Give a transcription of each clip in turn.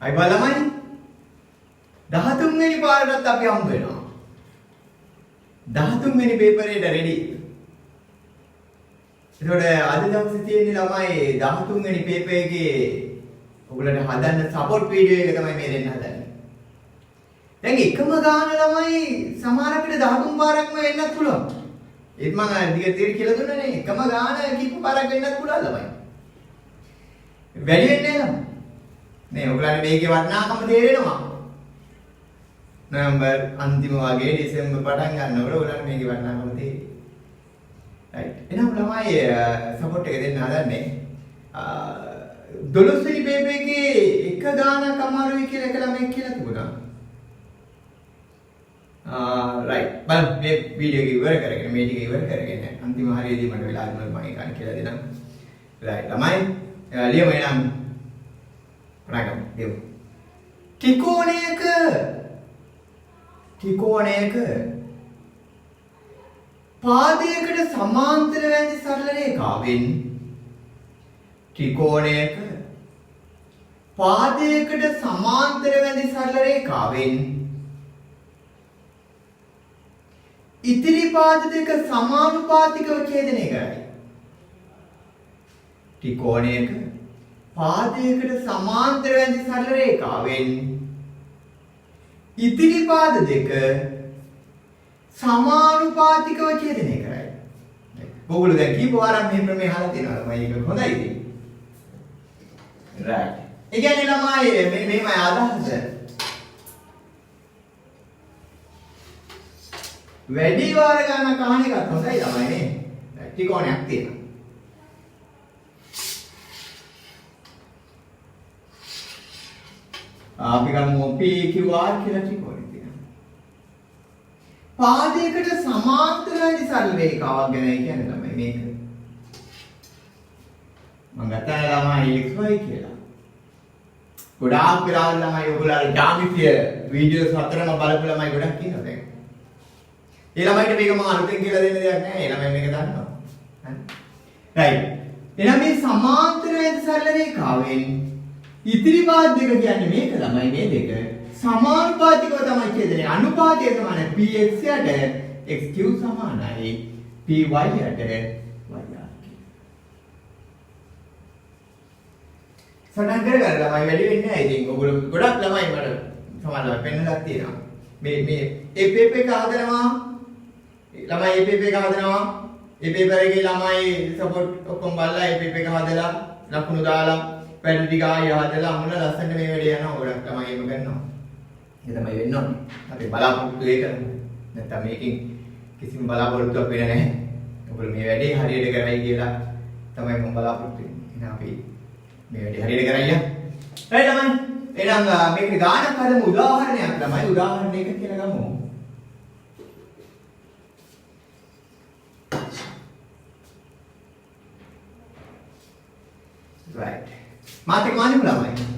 අයි බලමයි 13 වෙනි පාරටත් අපි හම්බ වෙනවා. 13 වෙනි පේපර් එකට රෙඩි. ඒතකොට අද දවසේ තියෙන ළමයි 13 වෙනි පේපර් එකේ ඔයගොල්ලන්ට හදන්න සපෝට් වීඩියෝ එක තමයි මේ දෙන්න හදන්නේ. දැන් එකම ගාන ළමයි සමහරකට 13 පාරක්ම වෙන්නත් පුළුවන්. ඒත් මම දිගට කියලා දුන්නානේ එකම ගාන කිප්ප පාරක් වෙන්නත් පුළුවන් ළමයි. වැඩි වෙන්නේ නැහැ ළමයි. නේ ඔයගොල්ලන්ට මේකේ වටිනාකම තේරෙනවා. නොවැම්බර් අන්තිම වගේ දෙසැම්බර් පටන් ගන්නකොට ඔයගොල්ලන්ට මේකේ වටිනාකම තේරෙයි. රයිට්. එහෙනම් ළමයි සපෝට් එක දෙන්න හදන්නේ 12 වෙනි පේපර් එකේ එක ගානක් අමාරුයි කියලා එක ළමෙක් කියලා තිබුණා. රයිට්. බලන්න මේ වීඩියෝ එක ඉවර කරගෙන මේ ටික ඉවර කරගෙන අන්තිම හරියදී මට වෙලා දුන්නා මම ඒක කියලා දෙන්නම්. රයිට්. ළමයි ලියමු එනම් රාගම් දෙමු. ත්‍රිකෝණයක පාදයකට සමාන්තර වැදි සරල රේඛාවෙන් ත්‍රිකෝණයක පාදයකට සමාන්තර වැදි සරල රේඛාවෙන් ඉතිරි පාද දෙක සමානුපාතිකව ඡේදනය කරයි. ත්‍රිකෝණයක පාදයකට සමාන්තර වැදි සරල රේඛාවෙන් ඉතිරි පාද දෙක සමානුපාතිකව ඡේදනය කරයි. ඔයගොල්ලෝ දැන් කීප වාරක් මේ ප්‍රමේය අහලා තියෙනවද? මම ඒක හොඳයි ඉතින්. රයිට්. ඒ කියන්නේ ළමයි මෙහෙමයි අදහස. වැඩි වාර ගණනක් අහන එකත් හොඳයි ළමයි නේ. ත්‍රිකෝණයක් තියෙනවා. අපි ගමු PQR කියලා ත්‍රිකෝණයක් තියෙනවා. පාදයකට සමාන්තර වැදි සරල රේඛාවක් ගැන කියන්නේ තමයි මේක. මම ගත්තා ළමයි XY කියලා. ගොඩාක් වෙලාවල් ළමයි ඔයගොල්ලෝ ජ්‍යාමිතිය වීඩියෝස් හතරම බලපු ළමයි ගොඩක් ඉන්නවා දැන්. ඒ ළමයිට මේක මම අලුතෙන් කියලා දෙන්න දෙයක් නැහැ. ඒ ළමයි මේක දන්නවා. හරි. රයිට්. එහෙනම් මේ සමාන්තර වැදි සරල රේඛාවෙන් ඉතිරි පාද දෙක කියන්නේ මේක ළමයි මේ දෙක සමානුපාතිකව තමයි ඡේදනය. අනුපාතය තමයි px යට xq සමානයි py යට yr. සටහන් කරගන්න ළමයි වැඩි වෙන්නේ නැහැ. ඉතින් ඔයගොල්ලෝ ගොඩක් ළමයි මට සමානව පෙන්නලා තියෙනවා. මේ ඒ පේපර් එක හදනවා. ළමයි ඒ පේපර් එක හදනවා. ඒ පේපර් එකේ ළමයි සපෝට් ඔක්කොම බලලා ඒ පේපර් එක හදලා ලකුණු දාලා වැඩි ටික ආයෙ හදලා අමුණ ලස්සනට මේ වැඩේ යනවා. ගොඩක් ළමයි එහෙම කරනවා. ඒ තමයි වෙන්න ඕනේ. අපි බලාපොරොත්තු ඒක නැත්නම් මේකෙන් කිසිම බලාපොරොත්තුවක් වෙන්නේ නැහැ. ඔයගොල්ලෝ මේ වැඩේ හරියට කරයි කියලා තමයි මම බලාපොරොත්තු වෙන්නේ. එහෙනම් අපි මේ වැඩේ හරියට කරයියා. හරි ළමයි. එහෙනම් මේක ගානක් හදමු උදාහරණයක් තමයි උදාහරණයක කියලා ගමු. right. මාත් එක්ක මානෙමු ළමයි.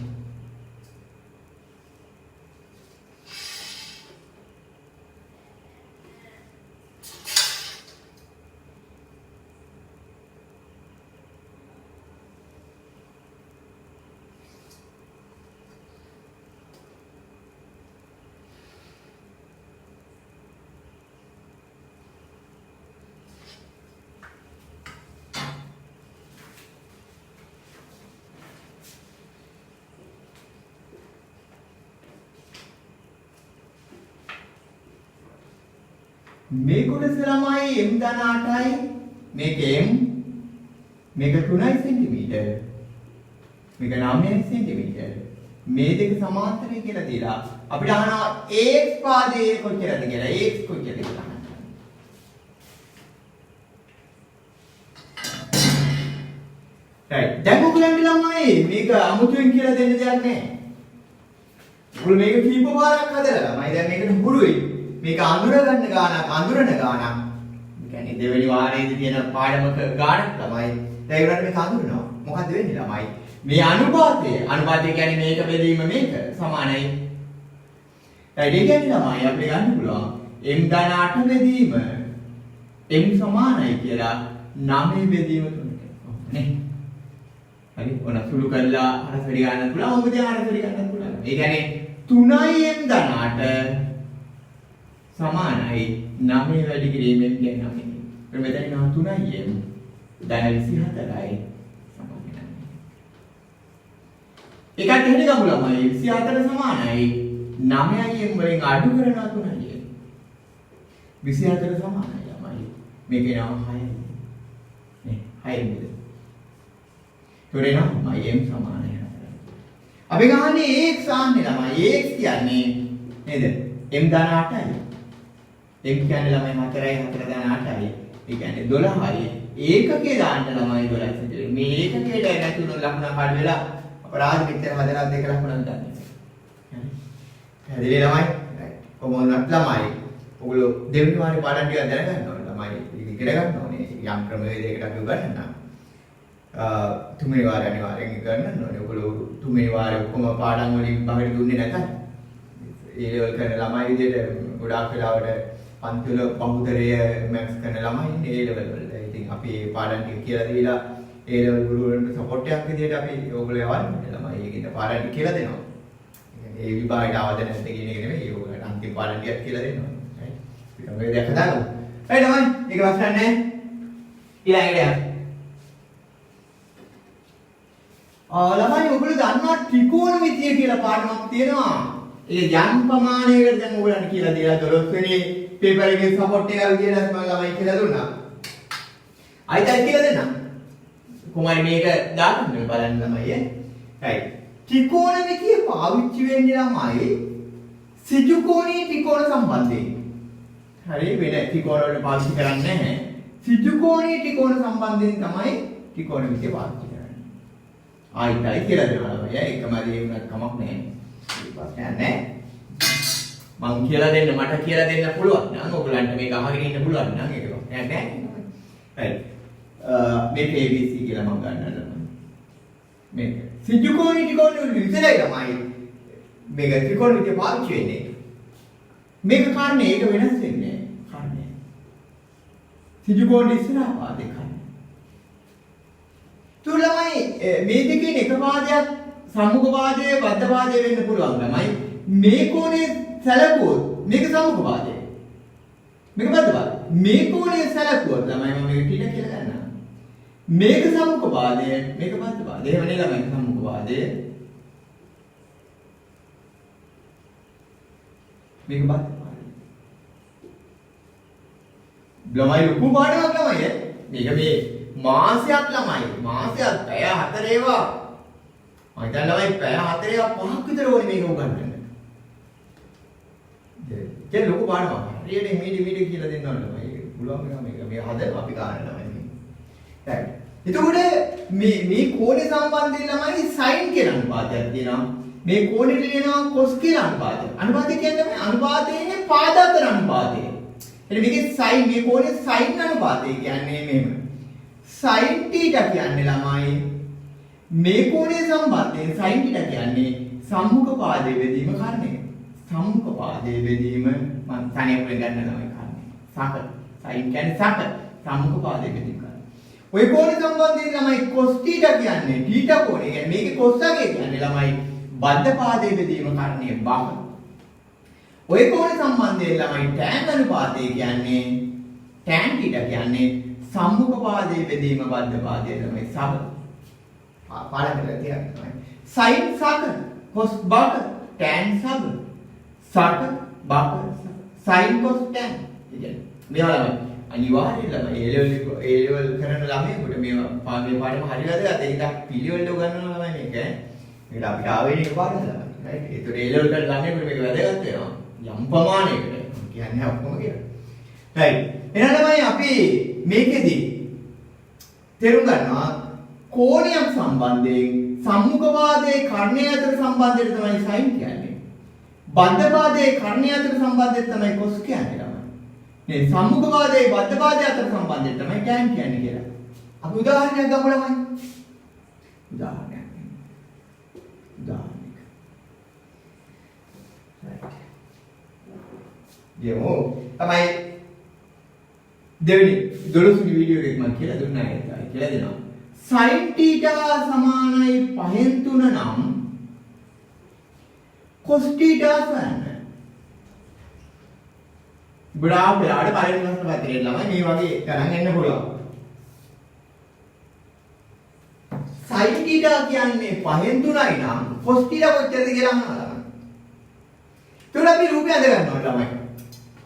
මේ කොටස ළමයි m ධන 8යි මේක m මේක 3 cm මේක 9 cm මේ දෙක සමාන්තරයි කියලා දීලා අපිට අහනවා x පාදයේ කොච්චරද කියලා x කොච්චරද කියලා අහනවා. right දැන් ඔයගොල්ලන්ට ළමයි මේක අමුතුවෙන් කියලා දෙන්න දෙයක් නැහැ. ඔයගොල්ලෝ මේක කීප වාරක් හදලා ළමයි දැන් මේකට හුරුයි. මේක අඳුර ගන්න ගානක් අඳුරන ගානක්. ඒ කියන්නේ දෙවෙනි වාරයේදී තියෙන පාඩමක ගානක් තමයි. දැන් ඒකට මේක අඳුරනවා. මොකද්ද වෙන්නේ ළමයි? මේ අනුපාතය කියන්නේ මේක බෙදීම මේක සමානයි. දැන් ඒ කියන්නේ ළමයි අපිට ගන්න පුළුවන් m ධන 8 බෙදීම m සමානයි කියලා 9 බෙදීම 3ට. නේ? හරි ඔන්න සුළු කරලා හරස් වැඩි ගන්න පුළුවන් ඔබ දැන් හරස් වැඩි ගන්න පුළුවන් ඒ කියන්නේ 3m ධනාට සමානයි 9 වැඩි කිරීමෙන් කියන්නේ 9 මෙතන නා 3m ධන 24යි සමානයි ඒකට එහෙම ගමු ළමයි 24 සමානයි 9m වලින් අඩු කරනවා 3m 24 සමානයි ළමයි මේකේ නම 6 නේ 6 තොරේ නම් m සමානයි 4. අපි ගහන්නේ x ආන්නේ ළමයි x කියන්නේ නේද? m ධන 8යි. m කියන්නේ ළමයි 4යි 4 ධන 8යි. ඒ කියන්නේ 12යි. ඒකකේ දාන්න ළමයි 12 සිදුවේ. මේ ඒකකේට නැතුණු ලකුණ කඩ වෙලා අපරාධ පිටේ හදලා දෙක ලකුණක් ගන්න. හරි ළමයි. කොහොමද ළමයි? ඔයගොල්ලෝ දෙවෙනි වාරේ පාඩම් ටික දැනගන්න ඕනේ ළමයි. ඉගෙන ගන්න ඕනේ. යම් ක්‍රමවේදයකට අපි උගන්වන්නම්. තුන්වෙනි වාරය අනිවාර්යෙන් ගන්න ඕනේ. ඔයගොල්ලෝ තුන්වෙනි වාරේ ඔක්කොම පාඩම් වලින් බහිර දුන්නේ නැතත් ඒ ලෙවල් කරන ළමයි විදිහට ගොඩාක් වෙලාවට පන්ති වල බහුතරය මැක්ස් කරන ළමයි ඉන්නේ ඒ ලෙවල් වල. ඉතින් අපි මේ පාඩම් ටික කියලා දීලා ඒ ලෙවල් ගුරුවරුන්ට සපෝට් එකක් විදිහට අපි ඕගොල්ලෝ යවන්නේ ළමයි. ඒකින්ද පාඩම් ටික කියලා දෙනවා. ඒ විභාගයට ආවද නැද්ද කියන එක නෙමෙයි. ඕගොල්ලන්ට අන්තිම පාඩම් ටිකක් කියලා දෙනවා. හරි. අපි මේ දැක්ක දාමු. හරි ළමයි. ඒක ප්‍රශ්න නැහැ. ඊළඟට ළමයි ඔයගොල්ලෝ දන්නවා ත්‍රිකෝණමිතිය කියලා පාඩමක් තියෙනවා. ඒක යම් ප්‍රමාණයකට දැන් ඔයගොල්ලන්ට කියලා දීලා 12 වෙනි පේපර් එකේ සපෝට් එක විදියට මම ළමයි කියලා දුන්නා. ආයිත් කියලා දෙන්න. කොහොමද මේක දාන්න බලන්න ළමයි. right. ත්‍රිකෝණමිතිය පාවිච්චි වෙන්නේ ළමයි සිජුකෝණී ත්‍රිකෝණ සම්බන්ධයෙන්. හරි වෙන ත්‍රිකෝණ වල පාවිච්චි කරන්නේ නැහැ. සිජුකෝණී ත්‍රිකෝණ සම්බන්ධයෙන් තමයි ත්‍රිකෝණමිතිය පාවිච්චි කරන්නේ. ආයිත් කියලා දෙනවා ළමයි. එකම දේ වුණත් කමක් නැහැ. ප්‍රශ්නයක් නැහැ. මං කියලා දෙන්න මට කියලා දෙන්න පුළුවන් නම් ඔයගලන්ට මේක අහගෙන ඉන්න පුළුවන් නම් ඒක ප්‍රශ්නයක් නැහැ. right. මේක ABC කියලා මම ගන්නවා. මේක සිජුකෝණී ත්‍රිකෝණ වල විතරයි ළමයි. මේක ත්‍රිකෝණ විදිය පාවිච්චි වෙන්නේ. මේක කන්නේ ඒක වෙනස් වෙන්නේ කන්නේ. සිජුකෝණ ඉස්සරහා පාදේ කන්නේ. තුලමයි මේ දෙකේ එක පාදයක් සම්මුඛ පාදයේ බද්ධ පාදයේ වෙන්න පුළුවන් ළමයි. මේ කෝණේ සැලකුවොත් මේක සම්මුඛ පාදය. මේක බද්ධ පාදය. මේ කෝණේ සැලකුවොත් ළමයි මම මේක ටික කියලා ගන්නවා. මේක සම්මුඛ පාදය මේක බද්ධ පාදය. එහෙම නේ ළමයි සම්මුඛ පාදය. මේක බද්ධ පාදය. ළමයි ලොකු පාඩමක් ළමයි. මේක මේ මාසයක් ළමයි මාසයක් පැය 4 ඒවා මම හිතන්නේ ළමයි පැය 4 ඒවා 5ක් විතර ඕනේ මේක උගන්වන්න. ඒක ලොකු පාඩමක්. හරියට මීඩි කියලා දෙන්න ඕනේ ළමයි. පුළුවන් මේක මේ හදලා අපි ගන්න ළමයි. හරි. එතකොට මේ කෝණේ සම්බන්ධයෙන් ළමයි sin කියලා අනුපාතයක් තියෙනවා. මේ කෝණෙට කියනවා cos කියලා අනුපාතය. අනුපාතය කියන්නේ තමයි අනුපාතයේ පාදාතර අනුපාතය. එතන මේකේ sin මේ කෝණේ sin අනුපාතය කියන්නේ මෙහෙම. sin θ කියන්නේ ළමයි මේ කෝණයේ සම්බන්ධයෙන් sin θ කියන්නේ සම්මුඛ පාදයේ බෙදීම කර්ණය. සම්මුඛ පාදයේ බෙදීම මම තනියම ගන්න ළමයි කර්ණය. සක sin කියන්නේ සක සම්මුඛ පාදයේ බෙදීම කර්ණය. ඔය කෝණය සම්බන්ධයෙන් ළමයි cos θ කියන්නේ θ කෝණය. කියන්නේ මේකේ cos අගේ කියන්නේ ළමයි බද්ධ පාදයේ බෙදීම කර්ණය බහ. ඔය කෝණය සම්බන්ධයෙන් ළමයි tan අනුපාතය කියන්නේ tan θ කියන්නේ සම්මුඛ පාදයේ බෙදීම බද්ධ පාදයේ තමයි සම පාඩම් කරලා තියෙනවා. sin සක cos බක tan සම සක බක sin cos tan කියන්නේ මේවා ළමයි අනිවාර්යයෙන්ම ළමයි ඒ ලෙවල් කරන ළමයින්ට මේවා මේ පාඩම හරි වැදගත්. ඒක පිළිවෙලට උගන්වනවා ළමයි මේක. මේක අපිට ආවේනික පාඩම ළමයි. right. ඒතකොට ඒ ලෙවල් කරන ළමයින්ට මේක වැදගත් වෙනවා. යම් ප්‍රමාණයකට කියන්නේ ඔක්කොම කියලා. right. එහෙනම් ළමයි අපි මේකෙදි තේරුම් ගන්නවා කෝණයක් සම්බන්ධයෙන් සම්මුඛ පාදයේ කර්ණය අතර සම්බන්ධය තමයි sin කියන්නේ. බද්ධ පාදයේ කර්ණය අතර සම්බන්ධය තමයි cos කියන්නේ ළමයි. මේ සම්මුඛ පාදයේ බද්ධ පාදයේ අතර සම්බන්ධය තමයි tan කියන්නේ කියලා. අපි උදාහරණයක් ගමු ළමයි. උදාහරණයක්. right. යමු. තමයි දෙවෙනි 12 වෙනි වීඩියෝ එකේ මම කියලා දුන්නා ඒකයි කියලා දෙනවා. sin theta සමානයි 5න් 3 නම් cos theta සමානයි. ගොඩාක් වෙලාවට පළවෙනි ප්‍රශ්න පත්‍රයේ ළමයි මේ වගේ ගණන් එන්න පුළුවන්. sin theta කියන්නේ 5න් 3යි නම් cos theta කොච්චරද කියලා අහනවා ළමයි. ඒතකොට අපි රූපය අඳ ගන්නවා ළමයි.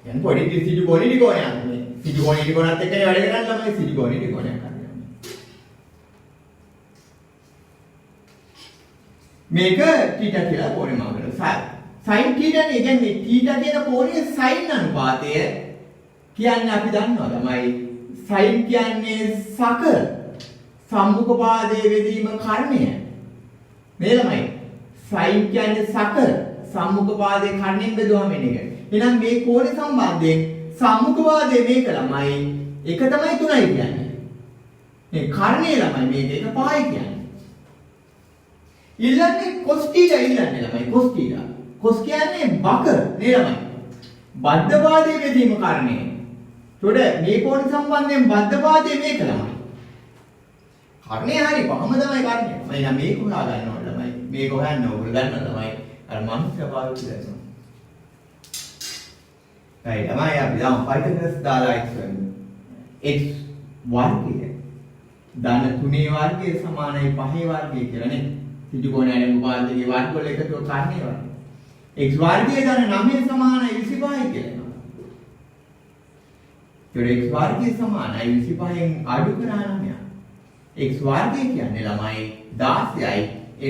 දැන් පොඩි සිටි කොණි ත්‍රිකෝණයක් මේ. සිටි කොණි ත්‍රිකෝණත් එක්කනේ වැඩ කරන්නේ ළමයි සිටි කොණි ත්‍රිකෝණයක් හරියට. මේක θ කියලා කොණේ මාකරනවා. sin θ නේ කියන්නේ θ කියන කොණයේ sin අනුපාතය කියන්නේ අපි දන්නවා ළමයි. sin කියන්නේ සක සම්මුඛ පාදයේ වෙදීම කර්ණය. මේ ළමයි sin කියන්නේ සක සම්මුඛ පාදයේ කර්ණයෙන් බෙදුවම එන එක. එහෙනම් මේ කෝණේ සම්බන්ධයෙන් සම්මුඛ පාදයේ මේක ළමයි එක තමයි 3යි කියන්නේ. මේ කර්ණය ළමයි මේක එක 5යි කියන්නේ. ඊළඟේ cos θ ඊළඟේ ළමයි cos θ. cos කියන්නේ බක නේ ළමයි. බද්ධ පාදයේ වෙදීම කර්ණය. ඒතකොට මේ කෝණ සම්බන්ධයෙන් බද්ධ පාදයේ මේක ළමයි. කර්ණය හරි පහම තමයි කර්ණය. මම එහෙනම් මේක හොයා ගන්න ඕන ළමයි. මේක හොයන්න ඕගොල්ලෝ ගන්න ළමයි. අර මනුෂ්‍ය පාවිච්චි කරනවා. right ළමයි අපි දැන් පයිතගොරස් දාලා x වර්ගය ධන 3 වර්ගය සමානයි 5 වර්ගය කියලා නේ. ත්‍රිකෝණයේ අනුපාතයේ වර්ග වල එකතු කර්ණය වර්ගය. x වර්ගය ධන 9 සමානයි 25යි කියලා. ඒතකොට x වර්ගය සමානයි 25න් අඩු කරා 9යි. x වර්ගය කියන්නේ ළමයි 16යි.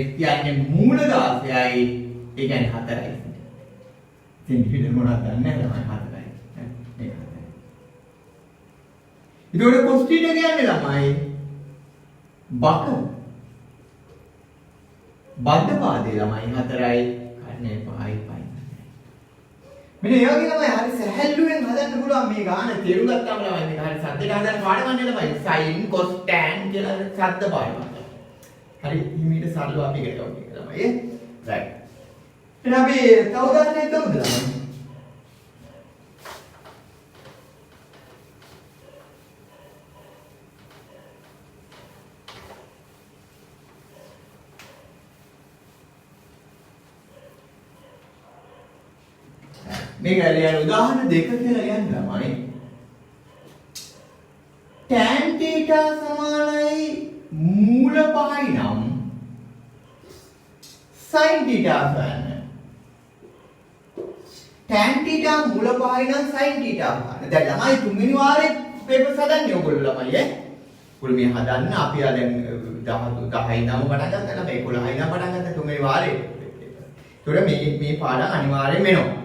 x කියන්නේ මූල 16යි. ඒ කියන්නේ 4යි. ඉතින් පිට මොනවද දන්නේ නැහැ ළමයි 4යි. මේක 4යි. ඒතකොට cos θ කියන්නේ ළමයි බක බද්ධ පාදේ ළමයි 4යි කර්ණය 5යි 5යි. මෙන්න ඒ වගේ ළමයි හරි සැහැල්ලුවෙන් හදන්න පුළුවන් මේ ගාන තේරුම් ගත්තාම ළමයි මේක හරි සද්දට හදන්න පාඩමන්නේ ළමයි sin cos tan කියලා සද්ද පාඩමක්. හරි හිමීට සරලව අපි ඉගෙන ගමු ළමයි. right. එහෙනම් අපි තව උදාහරණයක් ගමුද ළමයි? මේක ලියන උදාහරණ දෙක කියලා ලියන්න ළමයි. tan theta සමානයි මූල 5යි නම් sin theta හොයන්න. tan theta මූල 5යි නම් sin theta හොයන්න. දැන් ළමයි තුන්වෙනි වාරේ පේපර්ස් හදන්නේ ඔයගොල්ලෝ ළමයි ඈ. ඔයගොල්ලෝ මේ හදන්න අපි ආ දැන් 10යි නම් පටන් ගත්තා ළමයි 11යි නම් පටන් ගත්තා තුන්වෙනි වාරේ. ඒතකොට මේ පාඩම් අනිවාර්යෙන් වෙනවා.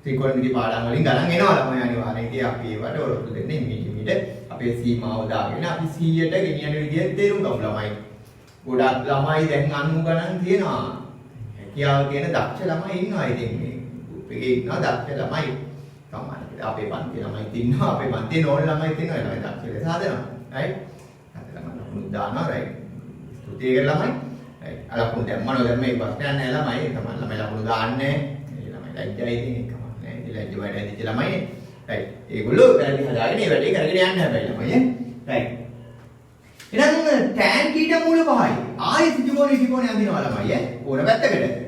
ත්‍රිකෝණ මිති පාඩම් වලින් ගණන් එනවා ළමයි අනිවාර්යෙන්. ඉතින් අපි ඒවට ඔරොත්තු දෙන්නේ මිට අපේ සීමාව දාගෙන අපි 100ට ගෙනියන විදිය තේරුම් ගමු ළමයි. ගොඩක් ළමයි දැන් 90 ගණන් තියනවා. හැකියාව කියන දක්ෂ ළමයි ඉන්නවා. ඉතින් මේ ගෲප් එකේ ඉන්නවා දක්ෂ ළමයි. තමයි අපේ පන්ති ළමයි ඉන්නවා. අපේ පන්තියේ නෝන ළමයි ඉන්නවා. ළමයි දක්ෂ ලෙස හදනවා. right? හද ළමයි ලකුණු දානවා right. ස්තුතිය කරන ළමයි. right. ලකුණු දැම්මම දැන් මේ ප්‍රශ්නයක් නැහැ ළමයි. තමයි ළමයි ලකුණු දාන්නේ. මේ ළමයි ලැජ්ජයි ඉතින් එකම නෑ. ඉතින් ලැජ්ජ වැඩ ඇදිච්ච ළමයි. right. ඒගොල්ලෝ වැරදි හදාගෙන මේ වැඩේ කරගෙන යන්න හැබැයි ළමයි ඈ. right. එහෙනම් tan θ මූල 5යි. ආයෙ ත්‍රිකෝණේ අඳිනවා ළමයි ඈ. ඕන පැත්තකට.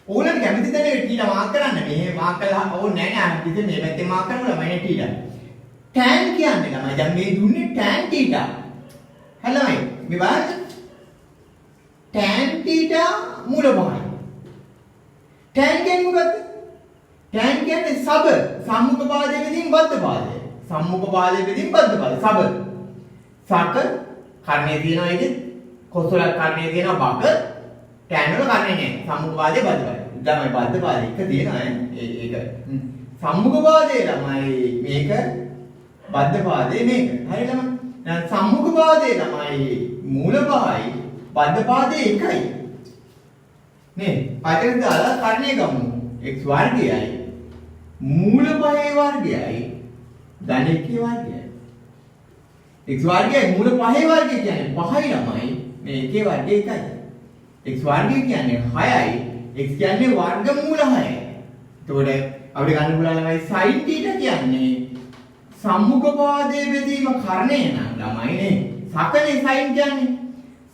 ඕලට කැමති තැන ටීලා මාක් කරන්න. මෙහෙ මාක් කළා ඕනේ නෑ නෑ. ඉතින් මේ පැත්තේ මාක් කරමු ළමයි ටීලා. tan කියන්නේ ළමයි දැන් මේ දුන්නේ tan θ. හරියි. මේ බලන්න. tan θ මූල 5යි. tan කියන්නේ මොකද්ද? tan කියන්නේ සබ සම්මුඛ පාදයේ වෙදින් බද්ධ පාදය. සම්මුඛ පාදයේ වෙදින් බද්ධ පාදය. සබ. සක කර්ණයේ තියෙනවා ඒකේ. කොසල කර්ණයේ තියෙනවා බක. tan වල කර්ණේ නෑ. සම්මුඛ පාදයේ බද්ධ පාදය. ළමයි බද්ධ පාදය එක තියෙනවා ඒක. සම්මුඛ පාදයේ ළමයි මේක බද්ධ පාදයේ මේක. හරි ළමයි. දැන් සම්මුඛ පාදයේ ළමයි මූල 5යි බද්ධ පාදයේ 1යි. නේ පදයෙන් දාලා කර්ණය ගමු. x වර්ගයයි මූල 5 වර්ගයයි ධන 1 වර්ගයයි. x වර්ගයයි මූල 5 වර්ගය කියන්නේ 5යි ළමයි. මේ 1 වර්ගය 1යි. x වර්ගය කියන්නේ 6යි. x කියන්නේ වර්ග මූල 6යි. එතකොට අපිට ගන්න පුළුවන් ළමයි sin θ කියන්නේ සම්මුඛ පාදයේ බෙදීම කර්ණය නම් ළමයිනේ. සකනේ sin කියන්නේ.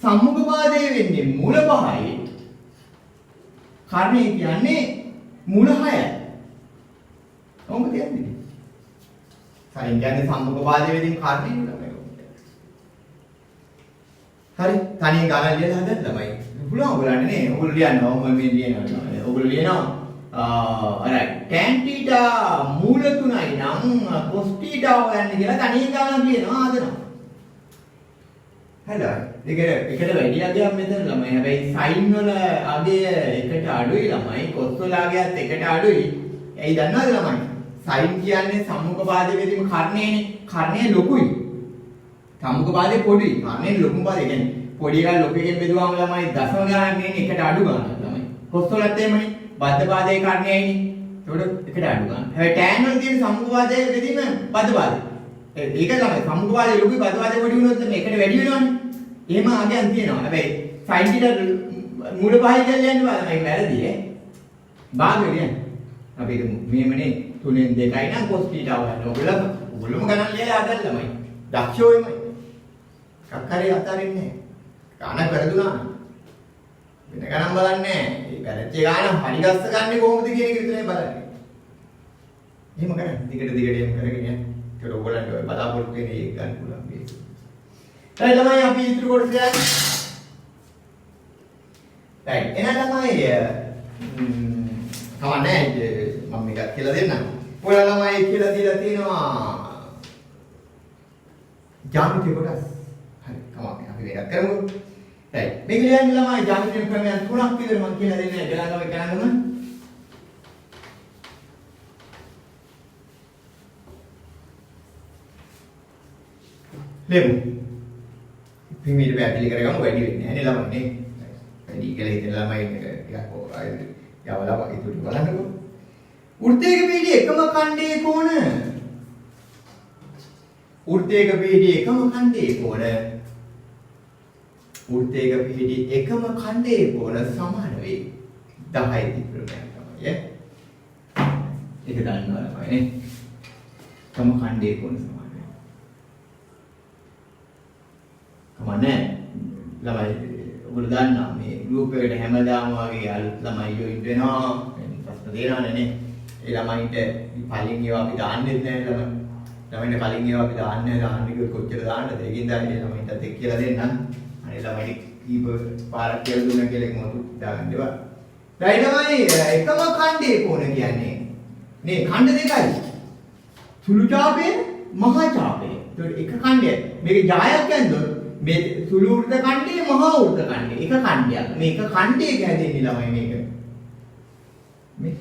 සම්මුඛ පාදයේ වෙන්නේ මුල 5යි. කර්ණය කියන්නේ මුල 6යි. කොහොමද කියන්නේ? sin කියන්නේ සම්මුඛ පාදයේ බෙදීම කර්ණය ළමයි. හරි තනියෙන් ගණන් ලියලා හදන්න ළමයි. පුළුවන් ඔයගලන්ට නේ. ඔයගොල්ලෝ ලියනවා. මම මේ ලියනවා. ඔයගොල්ලෝ ලියනවා. alright tan theta මූල 3යි නම් cos theta හොයන්න කියලා තනියෙන් ගණන් ලියනවා හදනවා. හරිද? එකට වැඩි අගයක් මෙතන ළමයි. හැබැයි sin වල අගය එකට අඩුයි ළමයි. cos වල අගයත් එකට අඩුයි. ඇයි දන්නවද ළමයි? sin කියන්නේ සම්මුඛ පාදයේ බෙදීම කර්ණයනේ. කර්ණය ලොකුයි. සම්මුඛ පාදේ පොඩි. කර්ණය ලොකු පාදේ කියන්නේ පොඩි එකයි ලොකු එකෙන් බෙදුවාම ළමයි දශම ගණන් එන්නේ එකට අඩු ගණන් ළමයි. cos වලත් එහෙමනේ. බද්ධ පාදයේ කර්ණයයිනේ. ඒකට එකට අඩු ගන්න. හැබැයි tan වල තියෙන සම්මුඛ පාදයේ බෙදීම බද්ධ පාදේ. ඒක තමයි සම්මුඛ පාදයේ ලොකුයි බද්ධ පාදයේ පොඩි වුණොත් මේකට වැඩි වෙනවනේ. එහෙම ආගයන් තියෙනවා. හැබැයි sin θ මූල 5යි කියලා යන්නේ බලන්න මේක වැරදි ඈ. භාගය කියන්නේ. අපි මෙහෙමනේ 3න් 2යි නම් cos θ හොයන්න. ඔයගොල්ලෝම ගණන් ලියලා හදන්න ළමයි. දක්ෂෝ එමය. කක්කරේ අතාරින්නේ නැහැ. ගණන් කරදුනා. වෙන ගණන් බලන්නේ නැහැ. ඒ පැරච්ච ගාන හරි ගස්ස ගන්නේ කොහොමද කියන එක විතරයි බලන්නේ. එහෙම කරන්නේ. දිගට එහෙම කරගෙන යන්න. ඒක ඔයගොල්ලන්ට ඔය බලාපොරොත්තු වෙන එක ගන්න පුළුවන් මේ. දැන් තමයි අපි ඉතුරු කොටස ගන්න. දැන් එන තමයි කවන්නේ මම මේක කියලා දෙන්නම්. ඔයාලා ළමයි කියලා දීලා තියෙනවා ජ්‍යාමිති කොටස්. හරි කමක් අපි මේක කරමු. right මේක ලියන්න ළමයි ජ්‍යාමිති ක්‍රමයන් තුනක් විතර මම කියලා දෙන්නේ ගලංගම ගණන්ගම. ලෙමු. පිමිට පැහැදිලි කරගමු වැඩි වෙන්නේ නැහැ නේ ළමයි නේ. වැඩි කියලා හිතන ළමයි ටිකක් යවලා ඉතුරු බලන්නකෝ. වෘත්තයක පිහිටි එකම ඛණ්ඩයේ කෝණ වෘත්තයක පිහිටි එකම ඛණ්ඩයේ කෝණ වෘත්තයක පිහිටි එකම ඛණ්ඩයේ කෝණ සමාන වේ 10 තිබුණා තමයි ඈ. ඒක දන්නවා ළමයි නේ. එකම ඛණ්ඩයේ කෝණ සමාන වේ. කමන්නේ ළමයි ඔයගොල්ලෝ දන්නා මේ ගෲප් එකට හැමදාම වගේ අලුත් ළමයි ජොයින් වෙනවා. ප්‍රශ්න දෙනවනේ නේ. ඒ ළමයින්ට පළින් ඒවා අපි දාන්නෙත් නැහැ ළමයි. ළමයින්ට කලින් ඒවා අපි දාන්නේ කිව්වොත් කොච්චර දාන්නද? ඒකින් දැන් ඒ ළමයින්ටත් එක් කියලා දෙන්නම්. අනේ ළමයි කීප පාරක් කියලා දුන්නා කියලා එකමතු දාගන්න ඒවා. දැන් ළමයි එකම ඛණ්ඩයේ කෝණ කියන්නේ නේ ඛණ්ඩ දෙකයි. සුළු ඡාපය මහා ඡාපය. ඒකට එක ඛණ්ඩය. මේක ජායක් කියන්නේ මේ සුළු වෘත්ත ඛණ්ඩයේ මහා වෘත්ත ඛණ්ඩය. එක ඛණ්ඩයක්. මේක ඛණ්ඩයක හැදෙන්නේ ළමයි මේක. මේ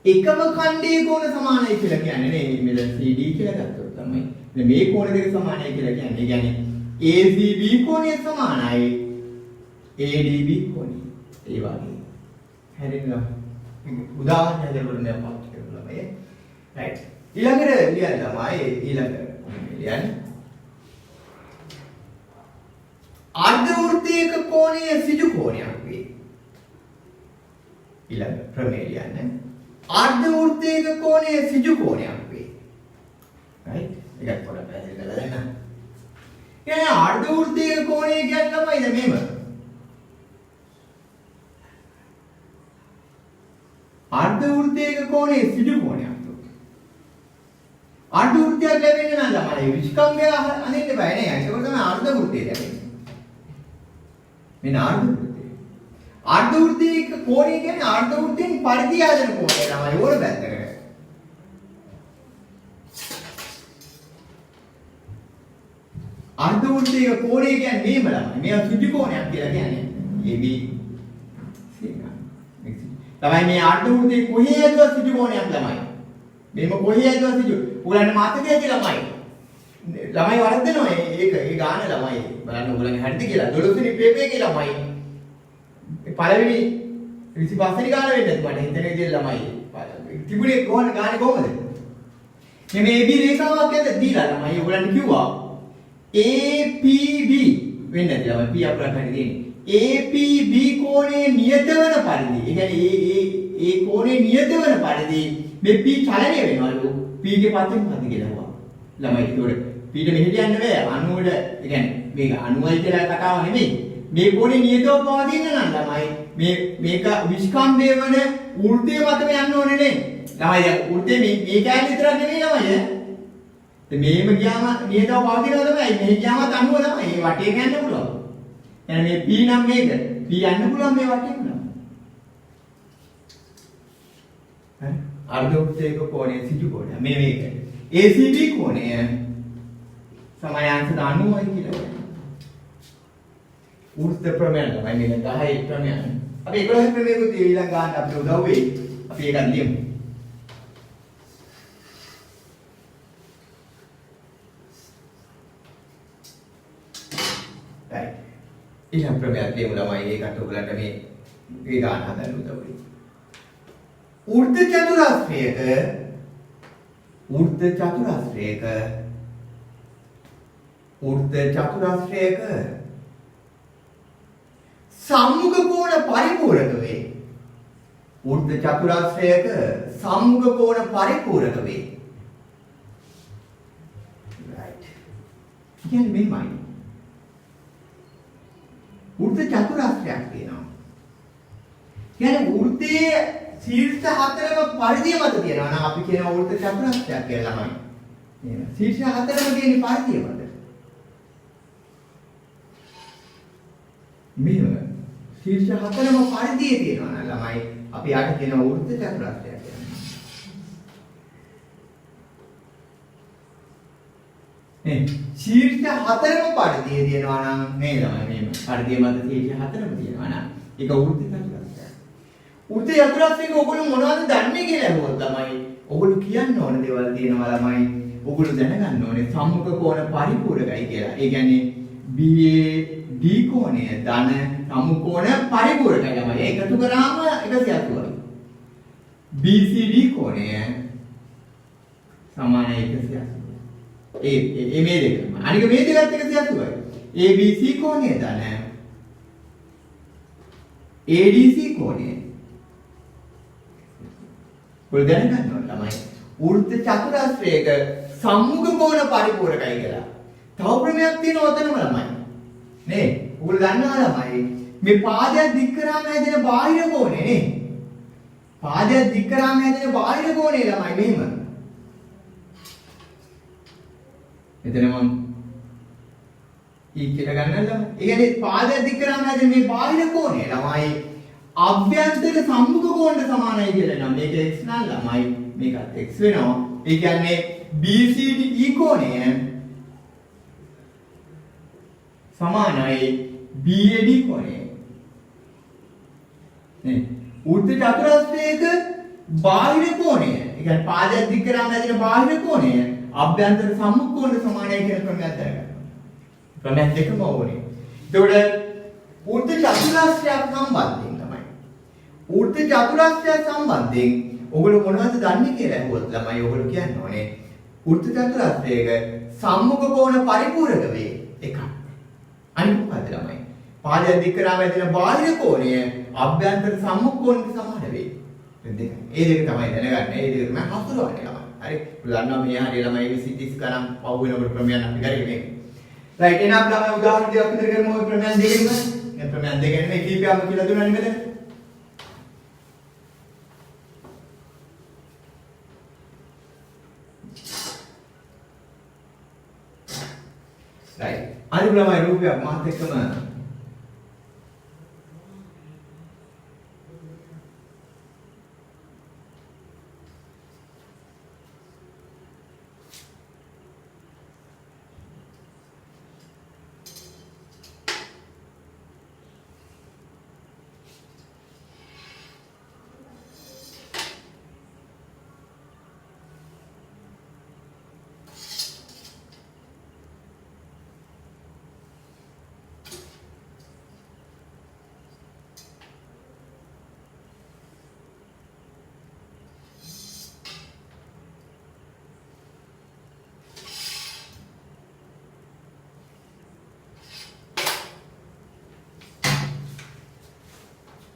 එකම ඛණ්ඩයේ කෝණ සමානයි කියලා කියන්නේ නේ මෙතන CD කියලා ගත්තොත් තමයි. දැන් මේ කෝණ දෙක සමානයි කියලා කියන්නේ. ඒ කියන්නේ ACB කෝණය සමානයි ADB කෝණය. ඒ වගේ. හැදෙනවා. උදාහරණයක් දෙන්න මම පාවිච්චි කරලා මේ. right. ඊළඟට ලියන්න තමයි ඊළඟ ලියන්න. අර්ධ වෘත්තයක කෝණය සිදු කෝණයක් වේ. ඊළඟ ප්‍රමේය ලියන්න. අර්ධ වෘත්තයක කෝණය සිදු කෝණයක් වේ. right? ඒකත් පොඩ්ඩක් පැහැදිලි කරලා දෙන්න. කියන්නේ අර්ධ වෘත්තයක කෝණය කියන්නේ තමයි දැන් මේව. අර්ධ වෘත්තයක කෝණය සිදු කෝණයක්. අර්ධ වෘත්තයක් ලැබෙන්නේ නම් ළමයි විස්කම්භය අඳින්න බෑ නේ. ඒක තමයි අර්ධ වෘත්තය ලැබෙන්නේ. මෙන්න අර්ධ වෘත්තය. අර්ධ වෘත්තයක කෝණය කියන්නේ අර්ධ වෘත්තයෙන් පරිධි ආදන කෝණය තමයි ඕන පැත්තකට. අර්ධ වෘත්තයක කෝණය කියන්නේ මේම ළමයි. මේවා සිදු කෝණයක් කියලා කියන්නේ. AB තමයි මේ අර්ධ වෘත්තයේ කොහේ ඇදුවා සිදු කෝණයක් ළමයි. මේක කොහේ ඇදුවා සිදු. උගලන්ට මතකයි ළමයි. ළමයි වරද්දනවා ඒක ඒ ගාන ළමයි. බලන්න උගලන්ගේ හරිද කියලා. 12 වෙනි පේපර් එකේ ළමයි. පළවෙනි 25 වෙනි ගාන වෙන්නත් මට හිතන විදිහට ළමයි. තිබුණේ කොහොමද ගානේ කොහමද? මේ AB රේඛාවක් ඇද දීලා ළමයි උගලන්ට කිව්වා APB වෙන්න ඇති ළමයි P අපරාට හරි දෙන්නේ. APB කෝණයේ නියත වන පරිදි. ඒ කියන්නේ ඒ කෝණේ නියත වෙන පරිදි මේ p චලනය වෙනවලු p ගේ පැත්තෙන් පද කියලා හුවා. ළමයි ඒතකොට p ට මෙහෙට යන්න බෑ 90ට ඒ කියන්නේ මේක 90යි කියලා කතාව නෙමෙයි. මේ කෝණේ නියතව පවතින නම් ළමයි මේක විස්කම්භය වන ඌර්ධය මතම යන්න ඕනේ නේ. ළමයි දැන් ඌර්ධය මේ කැලේ විතරක් නෙමෙයි ළමයි. මේම ගියාම නියතව පවතිනවා තමයි. මෙහෙ ගියාම 90 තමයි. මේ වටේ යන්න පුළුවන්. එහෙනම් මේ p නම් මේක p යන්න පුළුවන් මේ වටේ නම්. හරි? අර්ධ වෘත්තයක කෝණය සිජු කෝණය. මේක. ACB කෝණය සමානාන්තර 90යි කියලා වෙනවා. ඌර්ධ ප්‍රමේය තමයි මේක 10 ප්‍රමේය. අපි 11 ප්‍රමේයකුත් ඊළඟ ගන්න අපිට උදව් වෙයි. අපි ඒක ලියමු. right. ඊළඟ ප්‍රමේයත් ලියමු ළමයි. ඒකට ඔයගලන්ට මේ ගාන හදන්න උදව් වෙයි. ඌර්ධ චතුරස්‍රයක සම්මුඛ කෝණ පරිපූරක වේ. ඌර්ධ චතුරස්‍රයක සම්මුඛ කෝණ පරිපූරක වේ. right. කියන්නේ මේමයි. ඌර්ධ චතුරස්‍රයක් තියෙනවා. කියන්නේ ඌර්ධයේ ශීර්ෂ හතරම පරිධිය මත තියෙනවා නම් අපි කියනවා ඌර්ධ චතුරස්‍රයක් කියලා ළමයි. නේද? ශීර්ෂ හතරම තියෙන පරිධිය මත. මෙහෙම ශීර්ෂ හතරම පරිධියේ තියෙනවා නම් ළමයි අපි යාට කියනවා ඌර්ධ චතුරස්‍රයක් කියලා. ශීර්ෂ හතරම පරිධියේ තියෙනවා නම් නේ ළමයි මෙහෙම පරිධිය මත ශීර්ෂ හතරම තියෙනවා නම් ඒක ඌර්ධ චතුරස්‍රයක්. ඌර්ධ චතුරස්‍රයක ඔයගොල්ලෝ මොනවද දන්නේ කියලා අහුවොත් තමයි ඔයගොල්ලෝ කියන්න ඕන දේවල් තියෙනවා ළමයි. ඔයගොල්ලෝ දැනගන්න ඕනේ සම්මුඛ කෝණ පරිපූරකයි කියලා. ඒ කියන්නේ BAD කෝණය ධන සම්මුඛ කෝණ පරිපූරකයි ළමයි. ඒකතු කරාම 180යි. BCD කෝණය සමානයි 180යි. ඒ මේ දෙක. අනික මේ දෙකත් 180යි. ABC කෝණය ධන ADC කෝණය ඔය දැනගන්න ඕන ළමයි. ඌර්ධ චතුරස්‍රයක සම්මුඛ කෝණ පරිපූරකයි කියලා. තව ප්‍රමේයක් තියෙනවා ඔතනම ළමයි. නේ? ඔයගොල්ලෝ දන්නවා ළමයි. මේ පාදයක් දික් කරාම හැදෙන බාහිර කෝණය නේ. පාදයක් දික් කරාම හැදෙන බාහිර කෝණය ළමයි මෙහෙම. මෙතන මම කියලා ගන්නවා ළමයි. ඒ කියන්නේ පාදයක් දික් කරාම හැදෙන මේ බාහිර කෝණය ළමයි අභ්‍යන්තර සම්මුඛ කෝණයට සමානයි කියලා නම් මේක x නම් ළමයි මේකත් x වෙනවා. ඒ කියන්නේ BCD කෝණය සමානයි BAD කෝණය. නේ ඌර්ධ චතුරස්‍රයක බාහිර කෝණය. ඒ කියන්නේ පාදයක් දික් කරාම හැදෙන බාහිර කෝණය අභ්‍යන්තර සම්මුඛ කෝණයට සමානයි කියන ක්‍රමයක් දැනගන්න. ක්‍රමයක් දෙකම ඕනේ. එතකොට ඌර්ධ චතුරස්‍රයක් සම්බන්ධයෙන් ඌර්ධ චතුරස්‍රය සම්බන්ධයෙන් ඔයගොල්ලෝ මොනවද දන්නේ කියලා අහුවොත් ළමයි ඔයගොල්ලෝ කියන්න ඕනේ ඌර්ධ චතුරස්‍රයක සම්මුඛ කෝණ පරිපූරක වේ එකක්. අනිත් මොකද ළමයි? පාදයක් දික් කරාම ඇතින බාහිර කෝණය අභ්‍යන්තර සම්මුඛ කෝණයට සමාන වේ. දෙක. ඒ දෙක තමයි දැනගන්න. ඒ දෙක තමයි හසුරවන්නේ ළමයි. හරි. ඔයාලා දන්නවා මේ හරිය ළමයි සිටිස් ගණන් පහු වෙනකොට ප්‍රමේයන් අපි කරේ මේක. රයිට් එහෙනම් අපි ළමයි උදාහරණ දෙකක් විතර කරමු ඔය ප්‍රමේයන් දෙකෙන්ම. මේ ප්‍රමේයන් දෙකෙන් මේ කීපයක්ම කියලා දුන්නා නේද? right. අනිත් ළමයි රූපයක් මාත් එක්කම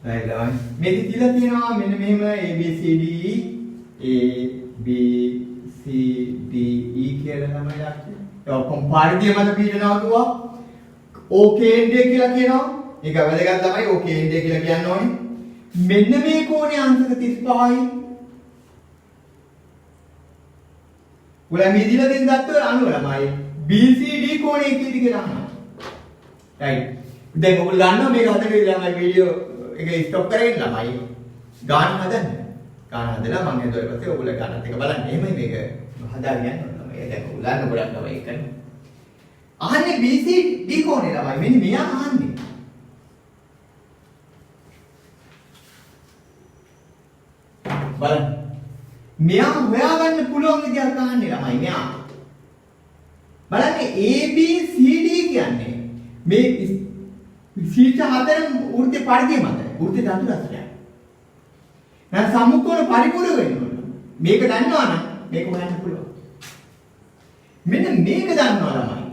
right ළමයි. මේක තියලා තියෙනවා මෙන්න මෙහෙම ABCD A B C D E කියලා ළමයි ලක්ෂණ. ඒ ඔක්කොම පරිධිය මත පිටනවා කිව්වා. OKND කියලා කියනවා. ඒක වැදගත් ළමයි OKND කියලා කියන්න ඕනේ. මෙන්න මේ කෝණේ අංශක 35යි. උලා මේ දීලා දෙන දත්ත අනුව ළමයි BCD කෝණය කීයද කියලා අහනවා. right. දැන් ඔයගොල්ලෝ දන්නවා මේක හදන්නේ ළමයි වීඩියෝ එක ස්ටොප් කරගෙන ළමයි ගාන හදන්න. ගාන හදලා මම හිතුවා ඊපස්සේ ඔයගොල්ලෝ ගානත් එක බලන්න. එහෙමයි මේක හදාගෙන යන්න ඕන ළමයි. දැන් ඔයගොල්ලෝ ගොඩක් ළමයි කරන්නේ. අහන්නේ BCD කෝණය ළමයි. මෙන්න මෙයා අහන්නේ. බලන්න. මෙයා හොයාගන්න පුළුවන් විදිහක් අහන්නේ ළමයි මෙයා. බලන්න ABCD කියන්නේ මේ සීට හතරම වෘත්ත පරිධිය මත වෘත්ත චතුරස්‍රයක්. දැන් සම්මුඛෝණ පරිපූර්ණ වෙන්න ඕන. මේක දන්නවා නම් මේක හොයන්න පුළුවන්. මෙන්න මේක දන්නවා ළමයි.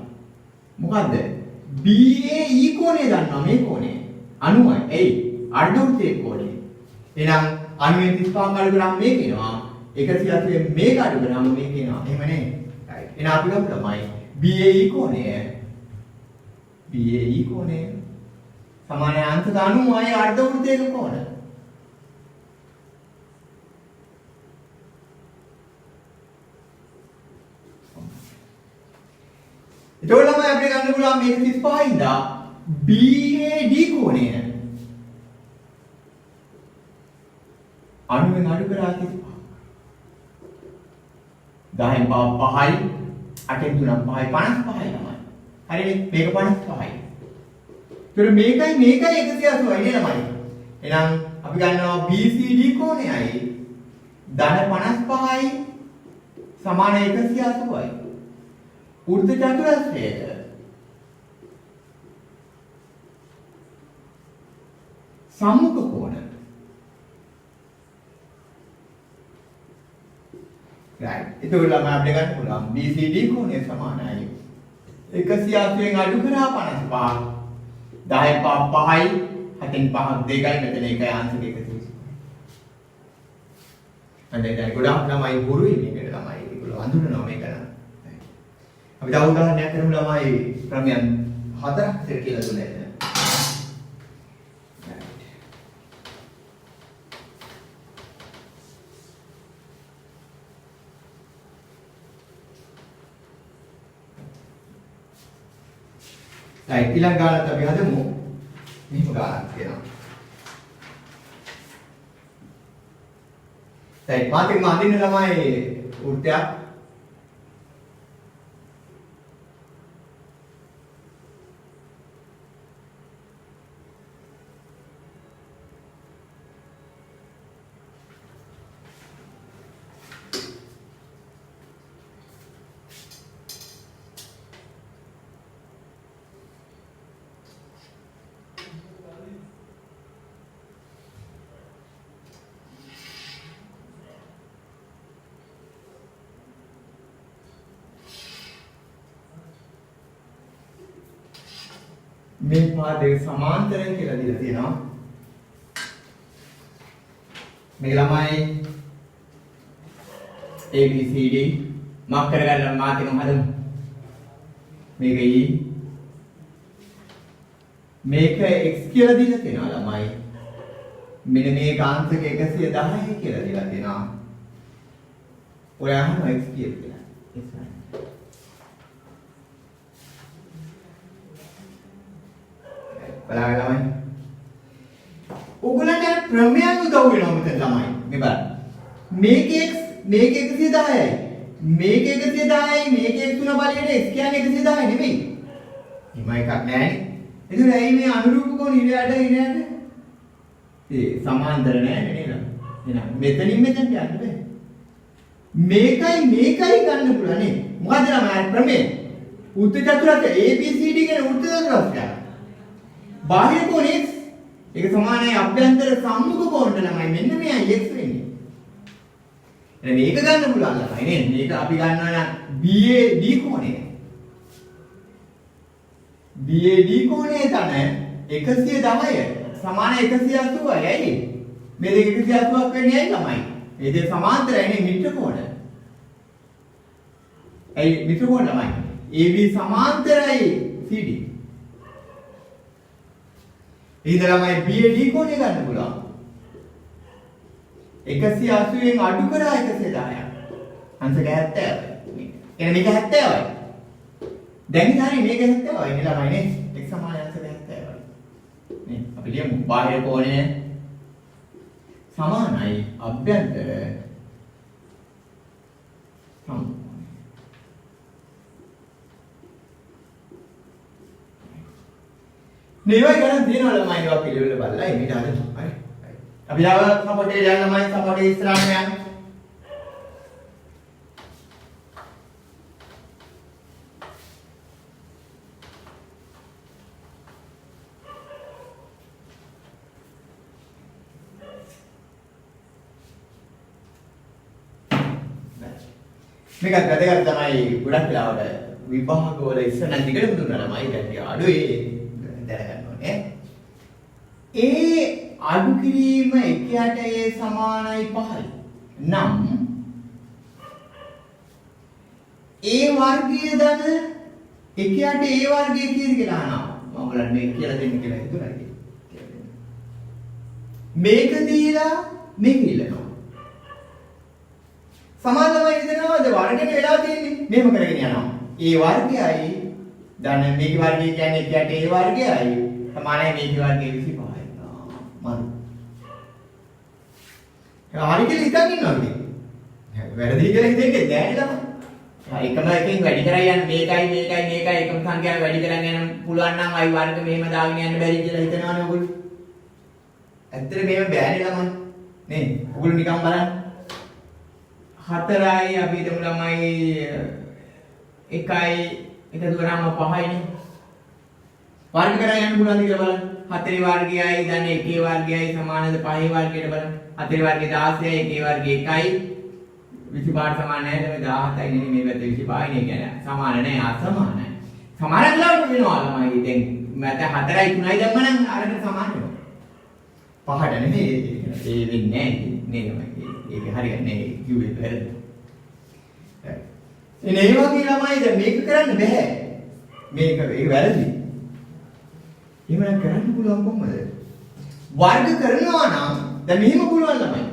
මොකද්ද? BAE කෝණය දන්නවා මේ කෝණය. 90යි. එයි අර්ධ වෘත්තයේ කෝණය. එහෙනම් 95 අඩු කරාම මේක එනවා. 180 මේක අඩු කරාම මේක එනවා. එහෙම නේ? right. එහෙනම් අපි ගමු ළමයි BAE කෝණය. BAE කෝණය සමාන අංශක 90යි අර්ධ වෘත්තයක කෝණ. ඒතකොට ළමයි අපිට ගන්න පුළුවන් මේක 35 ඉඳලා BAD කෝණය 90න් අඩු කරා 35. 10න් 5යි 8න් 3න් 5යි 55යි ළමයි. හරිනේ මේක 55යි. ඒතර මේකයි 180යි නේ ළමයි. එහෙනම් අපි ගන්නවා BCD කෝණයයි ධන 55යි සමාන 180යි. ඌර්ධ චතුරස්‍රයක සම්මුඛ කෝණ. right. ඒතකොට ළමයි අපිට ගන්න පුළුවන් BCD කෝණය සමානයි 180න් අඩු කරා 55. 10න් 5යි 7න් 5ක් 2යි මෙතන එකයි අංශක 130. දැන් ගොඩාක් ළමයි හුරුයි මේකට ළමයි ඒගොල්ලෝ අඳුරනවා මේක නම්. අපි තව උදාහරණයක් කරමු ළමයි ක්‍රමයන් 4ක් විතර කියලා දුන්නා. right. ඊළඟ ගානත් අපි හදමු. මෙහෙම ගානක් තියෙනවා. right. මාතෙන් අඳින්න ළමයි වෘත්තයක්. මේ පාදයේ සමාන්තරයෙන් කියලා දීලා තියෙනවා. මේ ළමයි ABCD මාක් කරගන්න මාතකම හදමු. මේක E මේක x කියලා දීලා තියෙනවා ළමයි. මෙන්න මේ කාන්තක 110 කියලා දීලා තියෙනවා. ඔය අහනවා x කියලා. බලන්න ළමයි. ඔයගොල්ලන්ට ප්‍රමේයන් උදව් වෙනවා මෙතන ළමයි. මේ බලන්න. මේක x මේක 110යි. මේක 110යි මේක x තුන බලයට x කියන්නේ 110 නෙමෙයි. හිම එකක් නෑනේ. එතකොට ඇයි මේ අනුරූප කෝණ ඉරයට ඒ සමාන්තර නෑනේ නේද? එහෙනම් මෙතනින් මෙතනට යන්න බෑ. මේකයි ගන්න පුළුවන් නේ. මොකද ළමයි ප්‍රමේය? වෘත්ත චතුරස්‍රය ABCD කියන වෘත්ත චතුරස්‍රය. බාහිර කෝණය ඒක සමානයි අභ්‍යන්තර සම්මුඛ කෝණයට ළමයි මෙන්න මෙයයි x වෙන්නේ. එහෙනම් මේක ගන්න පුළුවන් ළමයි නේද? මේක අපි ගන්නවා නම් BAD කෝණය. BAD කෝණය තන 110 සමාන 180යි. ඇයි? මේ දෙක 180ක් වෙන්නේ ඇයි ළමයි? මේ දෙක සමාන්තරයි නේ මිත්‍ර කෝණ. ඇයි මිත්‍ර කෝණ ළමයි? AB සමාන්තරයි CD. ඊට ළමයි BAD කෝණය ගන්න පුළුවන්. 180න් අඩු කරා 110ක්. අංශක 70යි. එහෙනම් මේක 70යි. දැන් හරි මේක 70යි නේ ළමයි නේ. x සමාන අංශක 70යි. නේ අපි ලියමු බාහිර කෝණය සමානයි අභ්‍යන්තර සමකෝණය. මේවා ගණන් තියනවා ළමයි ඒවා පිළිවෙල බලලා එමිට හදන්න. හරි. අපි ආව සපෝටේ යන ළමයි සපෝටේ ඉස්සරහම යන්න. මේකත් වැදගත් තමයි ගොඩක් වෙලාවට විභාග වල ඉස්සන දිගටම දුන්නා ළමයි ගැටි අඩුයි දැනගන්න ඕනේ. ඒ අඩු කිරීම 1/8 සමානයි 5යි. නම් ඒ වර්ගයේ දන 1/8 ඒ වර්ගයේ කීයද කියලා අහනවා. මම බලන්න මේක කියලා දෙන්න කියලා හිතුණා කියලා. මේක දීලා මේක ඉල්ලනවා. සමානමයි ඉදනවාද වර්ගනේ වෙලා තියෙන්නේ. මෙහෙම කරගෙන යනවා. ඒ වර්ගයයි ධන මේක වර්ගය කියන්නේ 1/8 ඒ වර්ගයයි සමානයි මේක වර්ගයේ 25යි. මරු. හරි කියලා හිතන් ඉන්නවා ඉතින්. වැරදි කියලා හිතෙන්නේ නැහැ නේද? එකම එකෙන් වැඩි කරා යන්න මේකයි එකම සංඛ්‍යාව වැඩි කරන් යන්න පුළුවන් නම් අයි වර්ග මෙහෙම දාගෙන යන්න බැරි කියලා හිතනවනේ ඔයගොල්ලෝ. ඇත්තට මේව බෑනේ ළමයි. නේ? ඔයගොල්ලෝ නිකන් බලන්න. 4යි අපි හිතමු ළමයි 1යි එකතු කරාම 5යිනේ. වර්ග කරා යන්න පුළුවන්ද කියලා බලන්න. 4 වර්ගයයි ධන 1 වර්ගයයි සමානද 5 වර්ගයට බලන්න. 4 වර්ගය 16යි 1 වර්ගය 1යි 25ට සමාන නැහැ. මේ 17යි නේ මේ පැත්තේ 25යි නේ කියන්නේ සමාන නැහැ අසමානයි. සමාන කියලා වෙනවා ළමයි. දැන් මට 4යි 3යි දැම්ම නම් අරකට සමාන වෙනවා. 5ට නෙමෙයි ඒ වෙන්නේ නැහැ නේද? ඒක හරියන්නේ නැහැ කිව්වේ වැරදි. එනේ ඒ වගේ ළමයි දැන් මේක කරන්න බෑ. මේක ඒක වැරදි. එහෙම කරන්න පුළුවන් කොහොමද? වර්ග කරනවා නම් දැන් මෙහෙම පුළුවන් ළමයි.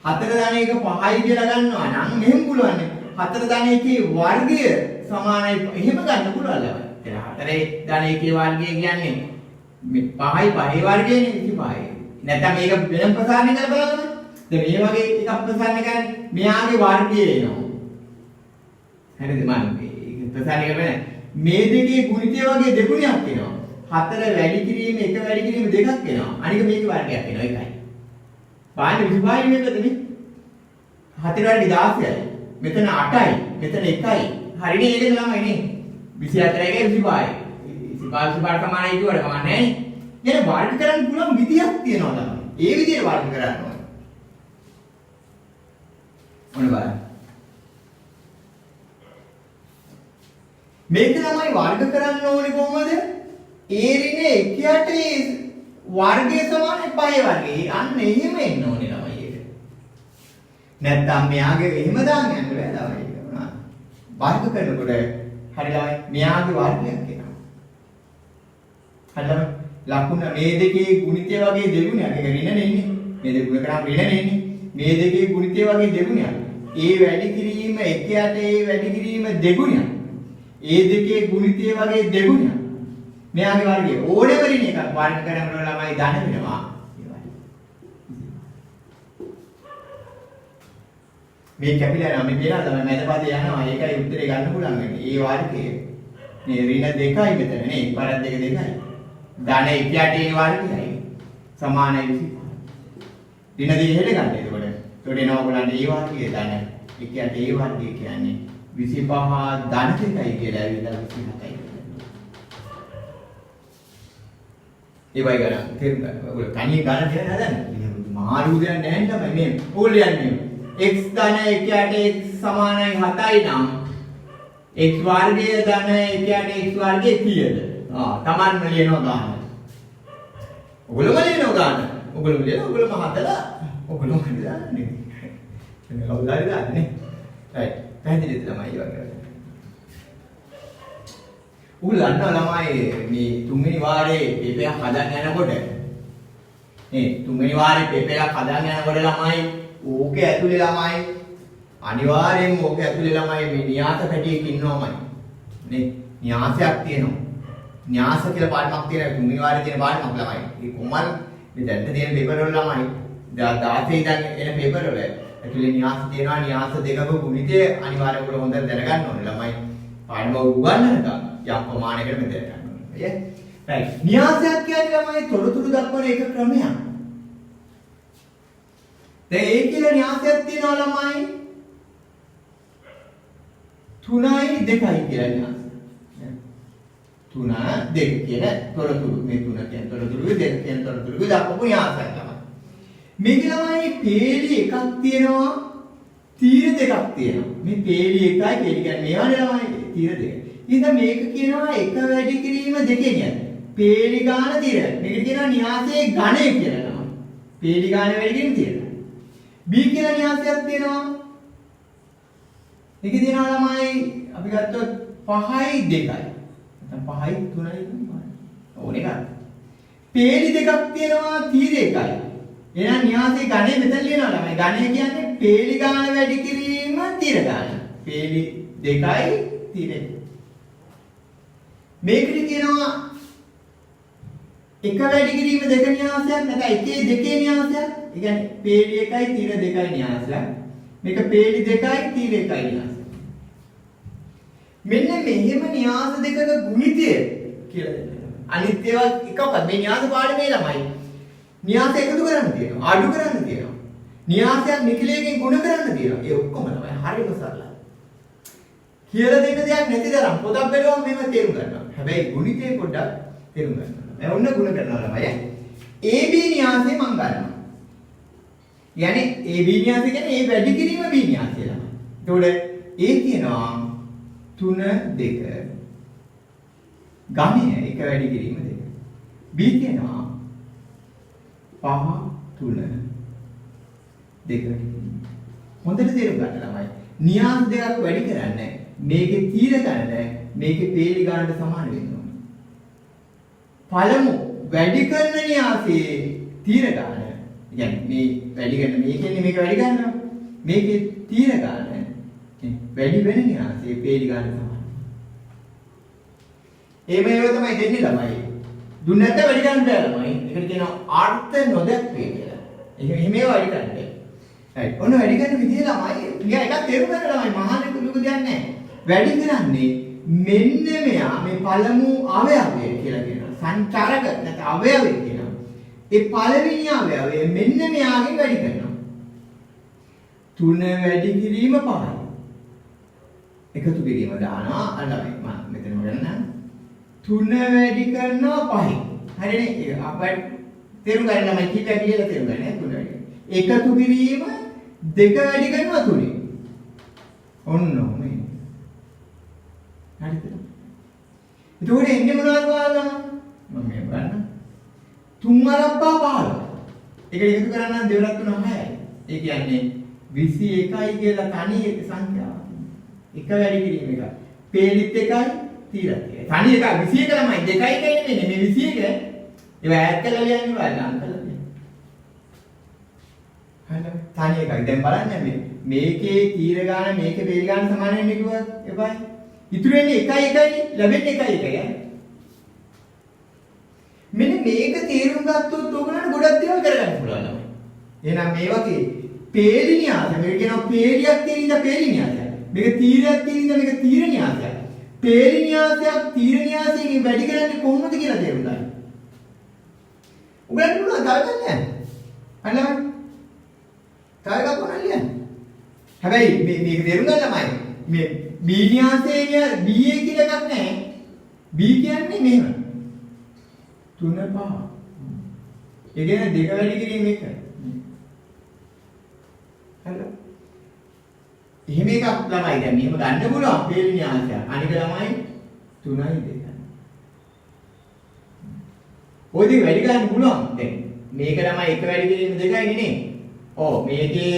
4 ධන 1 5යි කියලා ගන්නවා නම් මෙහෙම පුළුවන්. 4 ධන 1 වර්ගය සමානයි එහෙම ගන්න පුළුවන් ළමයි. එතන 4 ධන 1 වර්ගය කියන්නේ මේ 5යි 5 වර්ගයනේ 25යි. නැත්නම් මේක වෙනම ප්‍රසාරණය කරලා බලන්න. දැන් මේ වගේ එකක් ප්‍රසාරණය කරන්නේ මෙයාගේ වර්ගය එනවා. හරිද මම ප්‍රසාරණය කරන්නේ මේ දෙකේ ගුණිතය වගේ දෙගුණයක් එනවා. 4 වැඩි කිරීම 1 වැඩි කිරීම දෙකක් එනවා. අනික මේකේ වර්ගයක් එනවා එකයි. පාන්නේ 25යි මේකද 4 වැඩි 16යි. මෙතන 8යි. මෙතන 1යි. හරිනේ ඒකද ළමයි නේ. 24යි 25යි. 25ට සමානයි කියවට කමක් නැහැ නේ. එහෙනම් වර්ග කරන්න පුළුවන් විදියක් තියෙනවා ළමයි. ඒ විදිහට වර්ග කරන්න ඕනේ. මොන බලන්න. මේක තමයි වර්ග කරන්න ඕනේ කොහොමද? ඒ ඍණ 1/8 වර්ගය සමානයි 5 වර්ගය. අන්න එහෙම එන්න ඕනේ ළමයි ඒක. නැත්තම් මෙයාගේ එහෙම දාන්න යන්න බෑ ළමයි ඒක උනා. වර්ග කරනකොට හරි ළමයි මෙයාගේ වර්ගයක් එනවා. හරි ළමයි ලකුණ මේ දෙකේ ගුණිතය වගේ දෙගුණයක්. ඒක ඍණ නෙන්නේ. මේ දෙක ගුණ කරාම ඍණ නෙන්නේ. මේ දෙකේ ගුණිතය වගේ දෙගුණයක්. ඒ වැඩි කිරීම 1/8 ඒ වැඩි කිරීම දෙගුණයක්. ඒ දෙකේ ගුණිතය වගේ දෙගුණයක්. මෙයාගේ වර්ගය ඕනෙම ඍණ එකක් වර්ග කරනකොට ළමයි ධන වෙනවා. මේ කැපිලා යනවා මේ කියලා තමයි මැද පදේ යනවා. ඒකයි උත්තරේ ගන්න පුළුවන් වෙන්නේ. ඒ වර්ගය මේ ඍණ දෙකයි මෙතන නේ. පරක් දෙක දෙකයි. ධන 1/8 වර්ගයයි සමානයි 25. ඍණ දෙක හෙට ගන්න. එතකොට එනවා බලන්න ඒ වර්ගයේ ධන 1/8 වර්ගය කියන්නේ 25 ධන දෙකයි කියලා ඇවිල්ලා 27යි. ඒ වගේ ගණන් තේරුම් ගන්න. ඔයගොල්ලෝ තනිය ගණන් කියලා හදන්න. මහා රූපයක් නැහැ නේද මේ. ඕගොල්ලෝ යන්නේ. x ධන 1/8 x සමානයි 7යි නම් x වර්ගය ධන 1/8 x වර්ගය කීයද? තමන්ම ලියනවා ගන්න. ඔගොල්ලෝම ලියනවා ගන්න. ඔගොල්ලෝම ලියලා ඔගොල්ලෝම හදලා ඔගොල්ලෝම දාන්නේ. එන්න කවුරුහරි දාන්නේ. right. පැහැදිලිද ළමයි වගේ. උගලන්න ළමයි මේ තුන්වෙනි වාරේ පේපරයක් හදන්න යනකොට නේ තුන්වෙනි වාරේ පේපරයක් හදන්න යනකොට ළමයි ඕකේ ඇතුලේ ළමයි අනිවාර්යෙන්ම ඕකේ ඇතුලේ ළමයි මේ න්‍යාස පැටියෙක් ඉන්නවමයි නේ න්‍යාසයක් තියෙනවා න්‍යාස කියලා පාඩමක් තියෙනවා තුන්වෙනි වාරේ තියෙන පාඩමක් ළමයි ඒ කොමල් මේ දැන් තියෙන පේපර් වල ළමයි 16 ඉඳන් එන පේපර් වල ඇතුලේ න්‍යාස තියෙනවා න්‍යාස දෙකක ගුණිතය අනිවාර්යයෙන්ම හොඳට දැනගන්න ඕනේ ළමයි පාඩම උගන්වනකම් යම් ප්‍රමාණයකට මෙතන ගන්න ඕනේ. right. න්‍යාසයක් කියන්නේ ළමයි තොරතුරු දක්වන එක ක්‍රමයක්. දැන් ඒ කියලා න්‍යාසයක් තියෙනවා ළමයි 3යි 2යි කියලා න්‍යාස. 3 2 කියන තොරතුරු මේ 3 කියන තොරතුරු 2 කියන තොරතුරු දක්වපු න්‍යාසයක් ළමයි. මේක ළමයි පේලි එකක් තියෙනවා තීර දෙකක් තියෙනවා. මේ පේලි එකයි පේලි කියන්නේ මේවනේ ළමයි තීර දෙක. ඉතින් මේක කියනවා එක වැඩි කිරීම දෙකේ කියන්නේ. පේලි ගාන තීර. මේක කියනවා න්‍යාසයේ ඝණය කියලා තමයි. පේලි ගාන වැඩි කිරීම තීර. B කියලා න්‍යාසයක් තියෙනවා. මේක තියෙනවා ළමයි අපි ගත්තොත් 5යි 2යි. නැත්නම් 5යි 3යි ඕනේ ගන්න. පේලි දෙකක් තියෙනවා තීර එකයි. එහෙනම් න්‍යාසයේ ඝණය මෙතන ලියනවා ළමයි. ඝණය කියන්නේ පේලි ගාන වැඩි කිරීම තීර ගාන. පේලි 2යි තීර 1. මේකට කියනවා එක වැඩි කිරීම දෙක න්‍යාසයක් නැත්නම් එකේ දෙකේ න්‍යාසයක්. ඒ කියන්නේ පේලි 1යි තීර 2යි න්‍යාසයක්. මේක පේලි 2යි තීර 1යි න්‍යාසයක්. මෙන්න මෙහෙම න්‍යාස දෙකක ගුණිතය කියලා දෙනවා. අනිත් ඒවා එකක්වත් මේ න්‍යාස පාඩමේ ළමයි. න්‍යාස එකතු කරන්න තියෙනවා. අඩු කරන්න තියෙනවා. න්‍යාසයක් නිකලයෙන් ගුණ කරන්න තියෙනවා. ඒ ඔක්කොම තමයි හරිම සරලයි. කියලා දෙන්න දෙයක් නැති තරම් පොතක් බැලුවම මේව තේරුම් ගන්නවා. හැබැයි ගුණිතේ පොඩ්ඩක් තේරුම් ගන්නවා. මම ඔන්න ගුණ කරනවා ළමයි. AB න්‍යාසය මම ගන්නවා. يعني AB න්‍යාසය කියන්නේ A වැඩි කිරීම B න්‍යාසය ළමයි. එතකොට A කියනවා 3 2 ගණය එක වැඩි කිරීම 2. B කියනවා 5 3 2. හොඳට තේරුම් ගන්න ළමයි. න්‍යාස දෙකක් වැඩි කරන්නේ මේකේ තීර ගන්න මේකේ පේලි ගන්නට සමාන වෙන්න ඕනේ. පළමු වැඩි කරන න්‍යාසයේ තීර ගන්න. يعني මේ වැඩි කරන මේකෙන්නේ මේක වැඩි ගන්නවා. මේකේ තීර ගන්න වැඩි වෙන න්‍යාසයේ පේලි ගන්නට සමාන. මේව තමයි දෙන්නේ ළමයි. දුන්න නැත්නම් වැඩි ගන්න බෑ ළමයි. ඒකට කියනවා අර්ථ නොදැක්වේ කියලා. එහෙම ඒවා වැඩි කරන්න. right. ඔන්න වැඩි කරන විදිය ළමයි. නිකන් එකක් තේරුම් ගන්න ළමයි. මහානේ කුළුක දෙයක් නැහැ. වැඩි කරන්නේ මෙන්න මෙයා මේ පළමු අවයවය කියලා කියනවා. සංචාරක නැත්නම් අවයවය කියනවා. ඒ පළවෙනි අවයවය මෙන්න මෙයාගෙන් වැඩි කරනවා. 3 වැඩි කිරීම 5යි. එකතු කිරීම දානවා අල්ලමයි. මම මෙතන ගන්න 3 වැඩි කරනවා 5යි. හරිනේ? අපිට තේරුම් ගන්න ළමයි කීපයක් කියලා තේරුම් ගන්න 3 වැඩි. එකතු කිරීම 2 වැඩි කරනවා 3. ඔන්න මේ. හරිද? එතකොට එන්නේ මොනවද බලන්න? මම මේ බලන්න. 3 අරප්පා 15. ඒක එකතු කරන්න දෙවරක් තුන 6යි. ඒ කියන්නේ 21යි කියලා තනි සංඛ්‍යාවක්. එක වැඩි කිරීම එක. පේලිත් එකයි තීරත් එකයි. තනි එක 21 ළමයි 2යි කියන්නේ මේ 21. ඒවා ඈඩ් කරලා ලියන්න බලන්න අන්කලා. හරිද? තනි එකයි. දැන් බලන්න මේකේ තීර ගාන මේකේ පේලි ගාන සමාන වෙන්නේ කිව්වා එපයි. ඉතුරු වෙන්නේ 1යි ලැබෙන්නේ 1යි. මෙන්න මේක තේරුම් ගත්තොත් ඔයගොල්ලන්ට ගොඩක් දේවල් කරගන්න පුළුවන් ළමයි. එහෙනම් මේ වගේ පේලි න්‍යාස මේක කියනවා පේලියක් තියෙන ඉඳ පේලි න්‍යාසය. මේක තීරයක් තියෙන ඉඳ මේක තීර න්‍යාසය. පේලි න්‍යාසයක් තීර න්‍යාසයෙන් වැඩි කරන්නේ කොහොමද කියලා තේරුම් ගන්න. උගලන්ට පුළුවන් ගලගන්න. අන්නම කාර්යයක් කොහොමද? හැබැයි මේක තේරුම් ගන්න ළමයි. මේ B න්‍යාසයේ BA කියලා එකක් නැහැ. B කියන්නේ මෙහෙම. 3 5. ඒ කියන්නේ 2 වැඩි කිරීම 1. හරිද? එහෙම එකක් ළමයි දැන් මෙහෙම ගන්න පුළුවන් පේලි න්‍යාසය. අනික ළමයි 3යි 2යි. ඔය දෙක වැඩි ගන්න පුළුවන්. දැන් මේක තමයි එක වැඩි කිරීම දෙකයි නේ. ඔව් මේකේ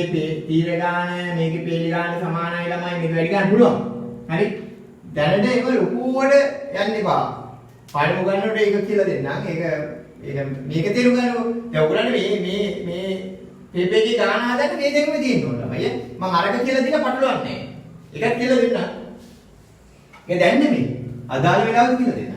තීර ගාන මේකේ පේලි ගාන සමානයි ළමයි මේක වැඩි ගන්න පුළුවන්. හරි. දැනට ඒක ලොකුවට යන්න එපා. පාඩම ගන්නකොට ඒක කියලා දෙන්නම්. මේක තේරුම් ගන්නකො. දැන් ඔයගොල්ලන්ට මේ පේපරේ ගාන හදන්න මේ දෙකම තියෙන්න ඕන ළමයි. මම අරක කියලා දීලා පටලවන්නේ නැහැ. ඒකත් කියලා දෙන්න. ඒක දැන් නෙමෙයි. අදාළ වෙලාවට කියලා දෙන්න.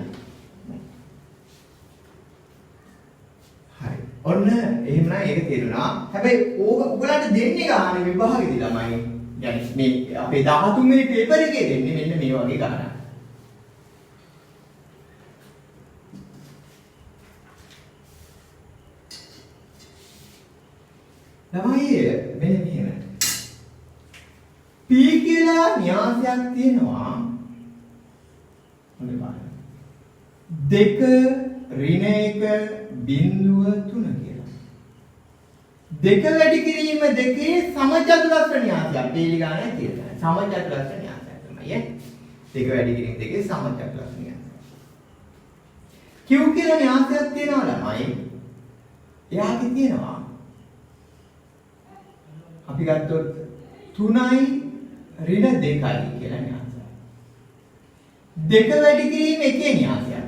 හරි. ඔන්න එහෙමනම් ඒක තේරුණා. හැබැයි ඕක ඔයගලන්ට දෙන්නේ ගාන විභාගෙදී ළමයි. يعني මේ අපේ 13 වෙනි පේපර් එකේ දෙන්නේ මෙන්න මේ වගේ ගානක්. ළමයි මෙන්න මෙහෙම. P කියලා න්‍යාසයක් තියෙනවා. හොඳ බලන්න. 2 ඍණ 1 බිංදුව 3 කියලා. දෙක වැඩි කිරීම දෙකේ සමචතුරස්‍ර න්‍යාසයක් පිළිගන්නේ කියලා. සමචතුරස්‍ර න්‍යාසයක් තමයි. දෙක වැඩි කිරීම දෙකේ සමචතුරස්‍ර න්‍යාසය. Q කියලා න්‍යාසයක් තියෙනවා ළමයි. එයාගේ තියෙනවා. අපි ගත්තොත් 3යි ඍණ 2යි කියලා න්‍යාසය. දෙක වැඩි කිරීම එකේ න්‍යාසයක්.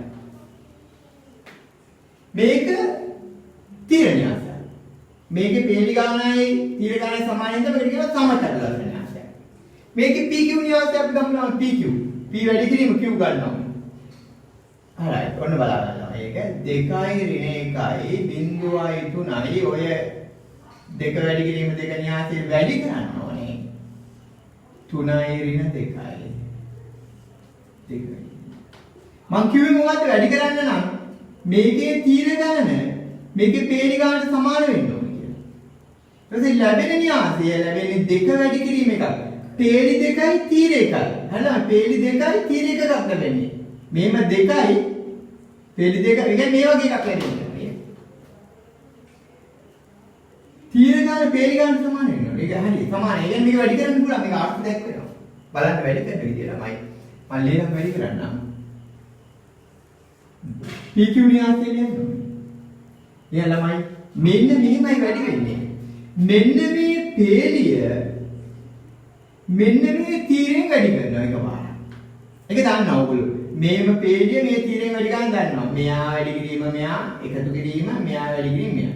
මේක තීර න්‍යාසයක්. මේකේ පේලි ගානයි තීර ගානයි සමානයිද මේකට කියනවා සමචතුරස්‍ර න්‍යාසයක්. මේකේ PQ න්‍යාසය අපි ගන්නවා PQ. P වැඩි කිරීම Q ගන්නවා. හරි. ඔන්න බලා ගන්නවා. ඒක 2යි ඍණ 1යි බිංදුවයි 3යි ඔය දෙක වැඩි කිරීම දෙක න්‍යාසය වැඩි කරන්න ඕනේ. 3යි ඍණ 2යි. දෙක වැඩි. මං කිව්වේ මොකද්ද වැඩි කරන්න නම් මේකේ තීර ගාන මේකේ පේලි ගානට සමාන වෙන්න ඕනේ කියලා. ඊට පස්සේ ලැබෙන න්‍යාසය ලැබෙන්නේ දෙක වැඩි කිරීම එකක්. පේලි දෙකයි තීර එකයි. හරිද? පේලි දෙකයි තීර එකක් ලැබෙන්නේ. මේම දෙකයි පේලි දෙක. ඒ කියන්නේ මේ වගේ එකක් ලැබෙන්නේ. තීර ගාන පේලි ගාන සමාන වෙනවා. ඒක හරි සමානයි. ඒ කියන්නේ මේක වැඩි කරන්න පුළුවන්. මේක අර්ථ දක්වනවා. බලන්න වැඩි කරන විදිය ළමයි. මම ලියලා වැඩි කරන්නම්. PQ න්‍යාසය ලියන්න. එයා ළමයි මෙන්න මෙහෙමයි වැඩි වෙන්නේ. මෙන්න මේ පේලිය මෙන්න මේ තීරයෙන් වැඩි කරනවා එකපාරට. ඒක දන්නවා ඔයගොල්ලෝ. මේම පේලිය මේ තීරයෙන් වැඩි ගන්න දන්නවා. මෙයා වැඩි කිරීම මෙයා එකතු කිරීම මෙයා වැඩි කිරීම මෙයා.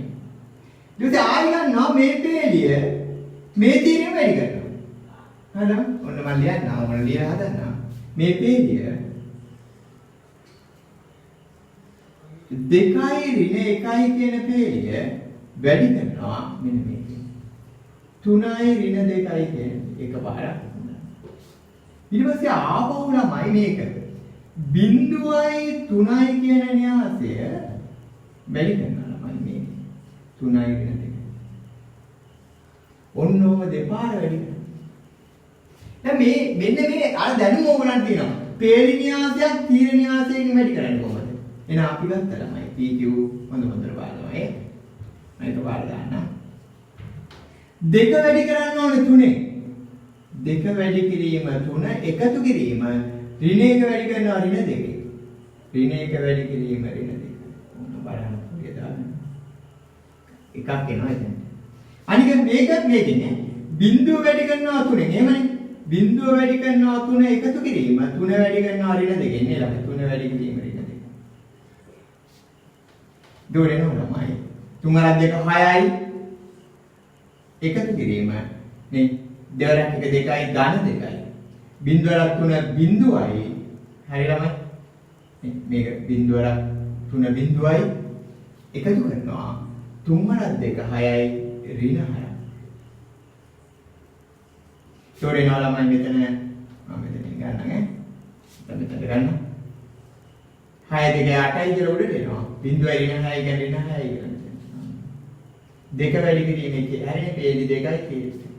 ඊට ආයි ගන්නවා මේ පේලිය මේ තීරයෙන් වැඩි කරනවා. හරිද? ඔන්න මම ලියන්නම්. මම ලියලා හදන්නම්. මේ පේලිය 2යි ඍණ 1යි කියන පේලිය වැඩි කරනවා මෙන්න මේකේ. 3යි ඍණ 2යි කියන එකපාරක්. ඊට පස්සේ ආපහු ළමයි මේක බිංදුවයි 3යි කියන න්‍යාසය වැඩි කරනවා ළමයි මේක. 3යි ඍණ 2යි. ඔන්නෝම දෙපාර වැඩි කරනවා. දැන් මෙන්න මේ අර දැනුම ඕගලන්ට තියෙනවා. පේලි න්‍යාසයක් තීර න්‍යාසයෙන් වැඩි කරන්නේ කොහොමද? එහෙනම් අපි ගත්ත ළමයි PQ හොඳට බලනවා. මේක පාර දාන්න. දෙක වැඩි කරන්න ඕනේ 3. දෙක වැඩි කිරීම 3 එකතු කිරීම ඍණ 1 වැඩි කරනවා ඍණ 2. ඍණ 1 වැඩි කිරීම ඍණ 2. මොන බලන්න පුරිය දාන්න. එකක් එනවා එතන. අනික මේකනේ බිංදුව වැඩි කරනවා 3. එහෙමනේ. බිංදුව වැඩි කරනවා 3 එකතු කිරීම 3 වැඩි කරනවා ඍණ 2. එන්නේ ළමයි 3 වැඩි කිරීම ඍණ 2. දෝරේන ළමයි 3 අරක් 2 6යි එකතු කිරීම නේ දෙවරක් 1 2යි ඝන 2යි බිංදුවරක් 3 බිංදුවයි හරි ළමයි මේක බිංදුවරක් 3 බිංදුවයි එකතු කරනවා 3 අරක් 2 6යි ඍණ 6යි දෝරේන ළමයි මෙතන මම මෙතනින් ගන්නම් මෙතන ගන්න 6 2 8යි කියලා උඩට එනවා. බිංදුවයි ඍණ 6යි කියන්නේ ඍණ 6යි කියලා. දෙක වැඩි කිරීම එකේ හරිනේ පේලි දෙකයි කියලා.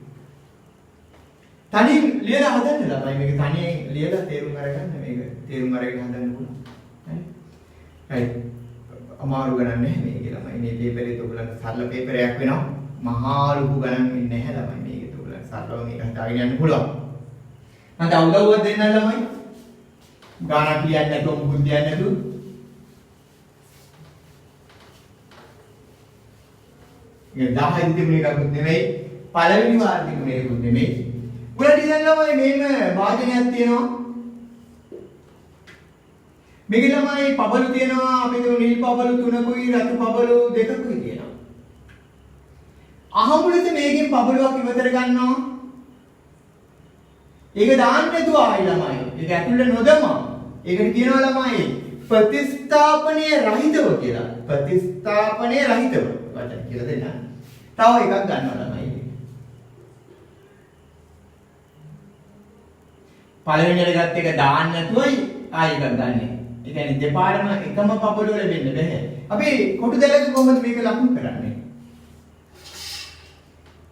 තනියෙන් ලියලා හදන්න ළමයි මේක තනියෙන් ලියලා තේරුම් අරගන්න මේක තේරුම් අරගෙන හදන්න පුළුවන්. හරි. අමාරු ගණන් නැහැ මේක ළමයි. මේ පේපරේ ඔයගොල්ලන්ට සරල පේපරයක් වෙනවා. මහා ලොකු ගණන් වෙන්නේ නැහැ ළමයි මේක. ඔයගොල්ලන්ට සරලව මේක හදාගෙන යන්න පුළුවන්. නැත්නම් උදව්වක් දෙන්න ළමයි. ගානක් ලියන්නේ නැතුව මුකුත් කියන්නේ නැතුව මේ 10 තිබුණ එකකුත් නෙමෙයි. පළවෙනි වාරේ තිබුණ එකකුත් නෙමෙයි. උගලට ඉතින් ළමයි මේම වාදනයක් තියෙනවා. මේක ළමයි පබළු තියෙනවා. අපි දුන්නු නිල් පබළු 3කුයි රතු පබළු 2කුයි තියෙනවා. අහමුලද මේකෙන් පබළුවක් ඉවතර ගන්නවා. ඒක දාන්න නැතුව ආයි ළමයි. ඒක ඇතුළේ නොදමා. ඒකට කියනවා ළමයි ප්‍රතිස්ථාපනය රහිතව කියලා. ප්‍රතිස්ථාපනය රහිතව වචන කියලා දෙන්න. තව එකක් ගන්නවා ළමයි. පළවෙනි එකට ගත්ත එක දාන්න නැතුවයි ආයි එකක් ගන්නෙ. ඒ කියන්නේ දෙපාරම එකම පබළුව ලැබෙන්න බෑ. අපි කොටු දෙලක කොහොමද මේක ලකුණු කරන්නේ?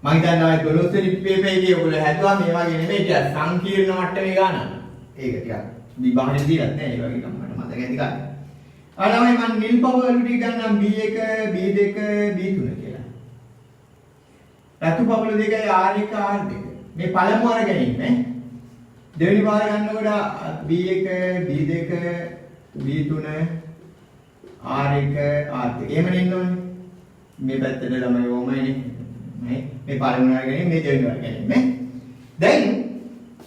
මම හිතනවා 12 වෙනි පේපර් එකේ ඔයගොල්ලෝ හැදුවා මේ වගේ නෙමෙයි ටික සංකීර්ණ මට්ටමේ ගානක්. ඒක ටිකක් විභාගෙ දීලත් නෑ ඒ වගේ නම් මට මතක ඇති ගන්න. අනවයි මම නිල් පබළු ටික ගන්නම් B1 B2 B3 කියලා. රතු පබළු දෙකයි R1 R2. මේ පළමු වර ගැනීම නේ. දෙවෙනි වාර ගන්නකොට B1 B2 B3 R1 R2. එහෙම නෙන්න ඕනේ. මේ පැත්තට ළමයි ඕමයිනේ. මේ පළවෙනි වාර ගැනීම මේ දෙවෙනි වාර ගැනීම නේ. දැන්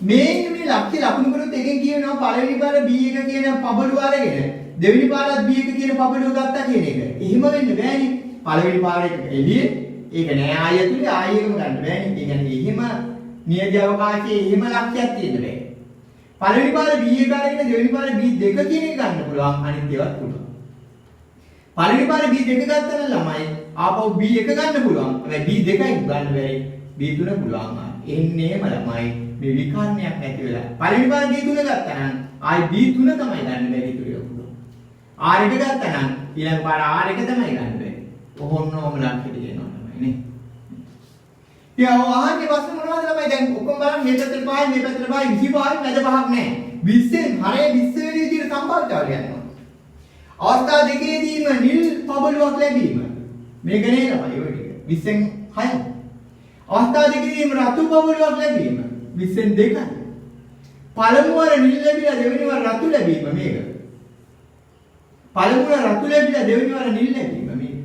මේ ලක්ෂ්‍ය ලකුණු කරොත් එකෙන් කියනවා පළවෙනි පාර B1 කියන පබළුව අරගෙන දෙවෙනි පාරත් B1 කියන පබළුව ගත්තා කියන එක. එහෙම වෙන්න බෑනේ. පළවෙනි පාරේ එළියේ ඒක නෑ ආයෙ ඇතුලේ ආයෙ එකම ගන්න බෑනේ. ඒ කියන්නේ එහෙම නියජ අවකාශයේ එහෙම ලක්ෂ්‍යයක් තියෙන්න බෑ. පළවෙනි පාර B1 අරගෙන දෙවෙනි පාර B2 කියන එක ගන්න පුළුවන් අනිත් ඒවාත් පුළුවන්. පළවෙනි පාර B2 ගත්තා නම් ළමයි ආපහු B1 ගන්න පුළුවන්. හැබැයි B2යි ගන්න බැරි B3 පුළුවන්. එන්නේම ළමයි මේ විකර්ණයක් නැති වෙලා පළවෙනි පාර B3 ගත්තා නම් ආයි B3 තමයි ගන්න බැරි ඉතුරු වෙනවා. R1 ගත්තා නම් ඊළඟ පාර R1 තමයි ගන්න බැරි. කොහොන්නෝම ලක්ෂ්‍යෙට කියනවා තමයි නේ. ඉතින් ආන්නේ ප්‍රශ්න මොනවද ළමයි දැන් ඔක්කොම බලන්න මේ පැත්තට පහයි මේ පැත්තට පහයි 25 මැද පහක් නැහැ. 20න් හරේ 20 වෙනි විදිහට සම්බන්ධතාවය යනවා. අවස්ථා දෙකේදීම නිල් පබළුවක් ලැබීම. මේක නේ ළමයි ඔය ටික. 20න් 6යි. අවස්ථා දෙකේදීම රතු පබළුවක් ලැබීම. 20න් 2යි. පළමු වර නිල් ලැබිලා දෙවෙනි වර රතු ලැබීම මේක. පළමු වර රතු ලැබිලා දෙවෙනි වර නිල් ලැබීම මේක.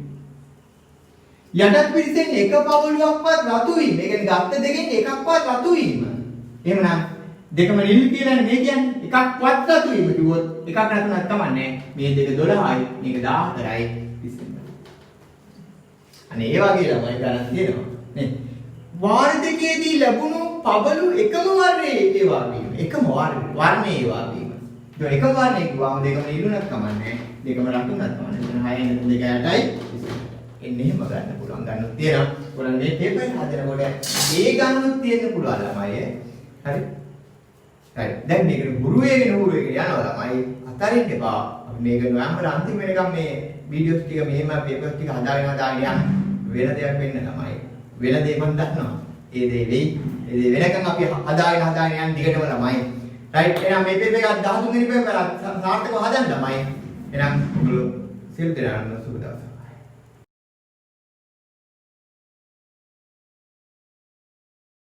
යටත් පිරිසෙන් එක පබළුවක්වත් රතු වීම. ඒ කියන්නේ ගත්ත දෙකෙන් එකක්වත් රතු වීම. එහෙමනම් දෙකම නිල් කියලානේ මේ කියන්නේ. එකක්වත් රතු වීම කිව්වොත් එකක් නැතුණක් කමන්නේ. මේ දෙක 12යි මේක 14යි 20. අනේ ඒ වගේ ළමයි ගණන් තියෙනවා නේ. වාර දෙකේදී ලැබුණු පබළු එකම වර්ණයේ ඒවා වීම. එකම වර්ණයේ ඒවා වීම. ඒක එකම වර්ණයේ කිව්වම දෙකම නිලුණක් කමන්නේ. දෙකම රතුණක් කමන්නේ. එතන 6 2 8යි. එන්නේ එහෙම ගන්න පුළුවන්. ගන්නත් තියෙනවා. ඔයාලා මේ පේපර් එක හදනකොට ඒ ගන්නත් තියෙන්න පුළුවන් ළමයි. හරි? හරි. දැන් මේක ගුරු වේගෙන යනවා ළමයි. අතරින් එපා. අපි මේක නොවැම්බර් අන්තිම වෙනකම් මේ වීඩියෝස් ටික මෙහෙම පේපර්ස් ටික හදාගෙන යන්න වෙන දෙයක් වෙන්න ළමයි. වෙන දේ මම දන්නවා. ඒ දේ වෙයි. ඒ දේ වෙනකන් අපි හදාගෙන යන දිගටම ළමයි. රයිට්. එහෙනම් මේ පේපර් එක 13 වෙනි පේපර් සාර්ථකව හදන්න ළමයි. එහෙනම් ඔයගොල්ලෝ සිල් දෙනාම සුබ දවසක්.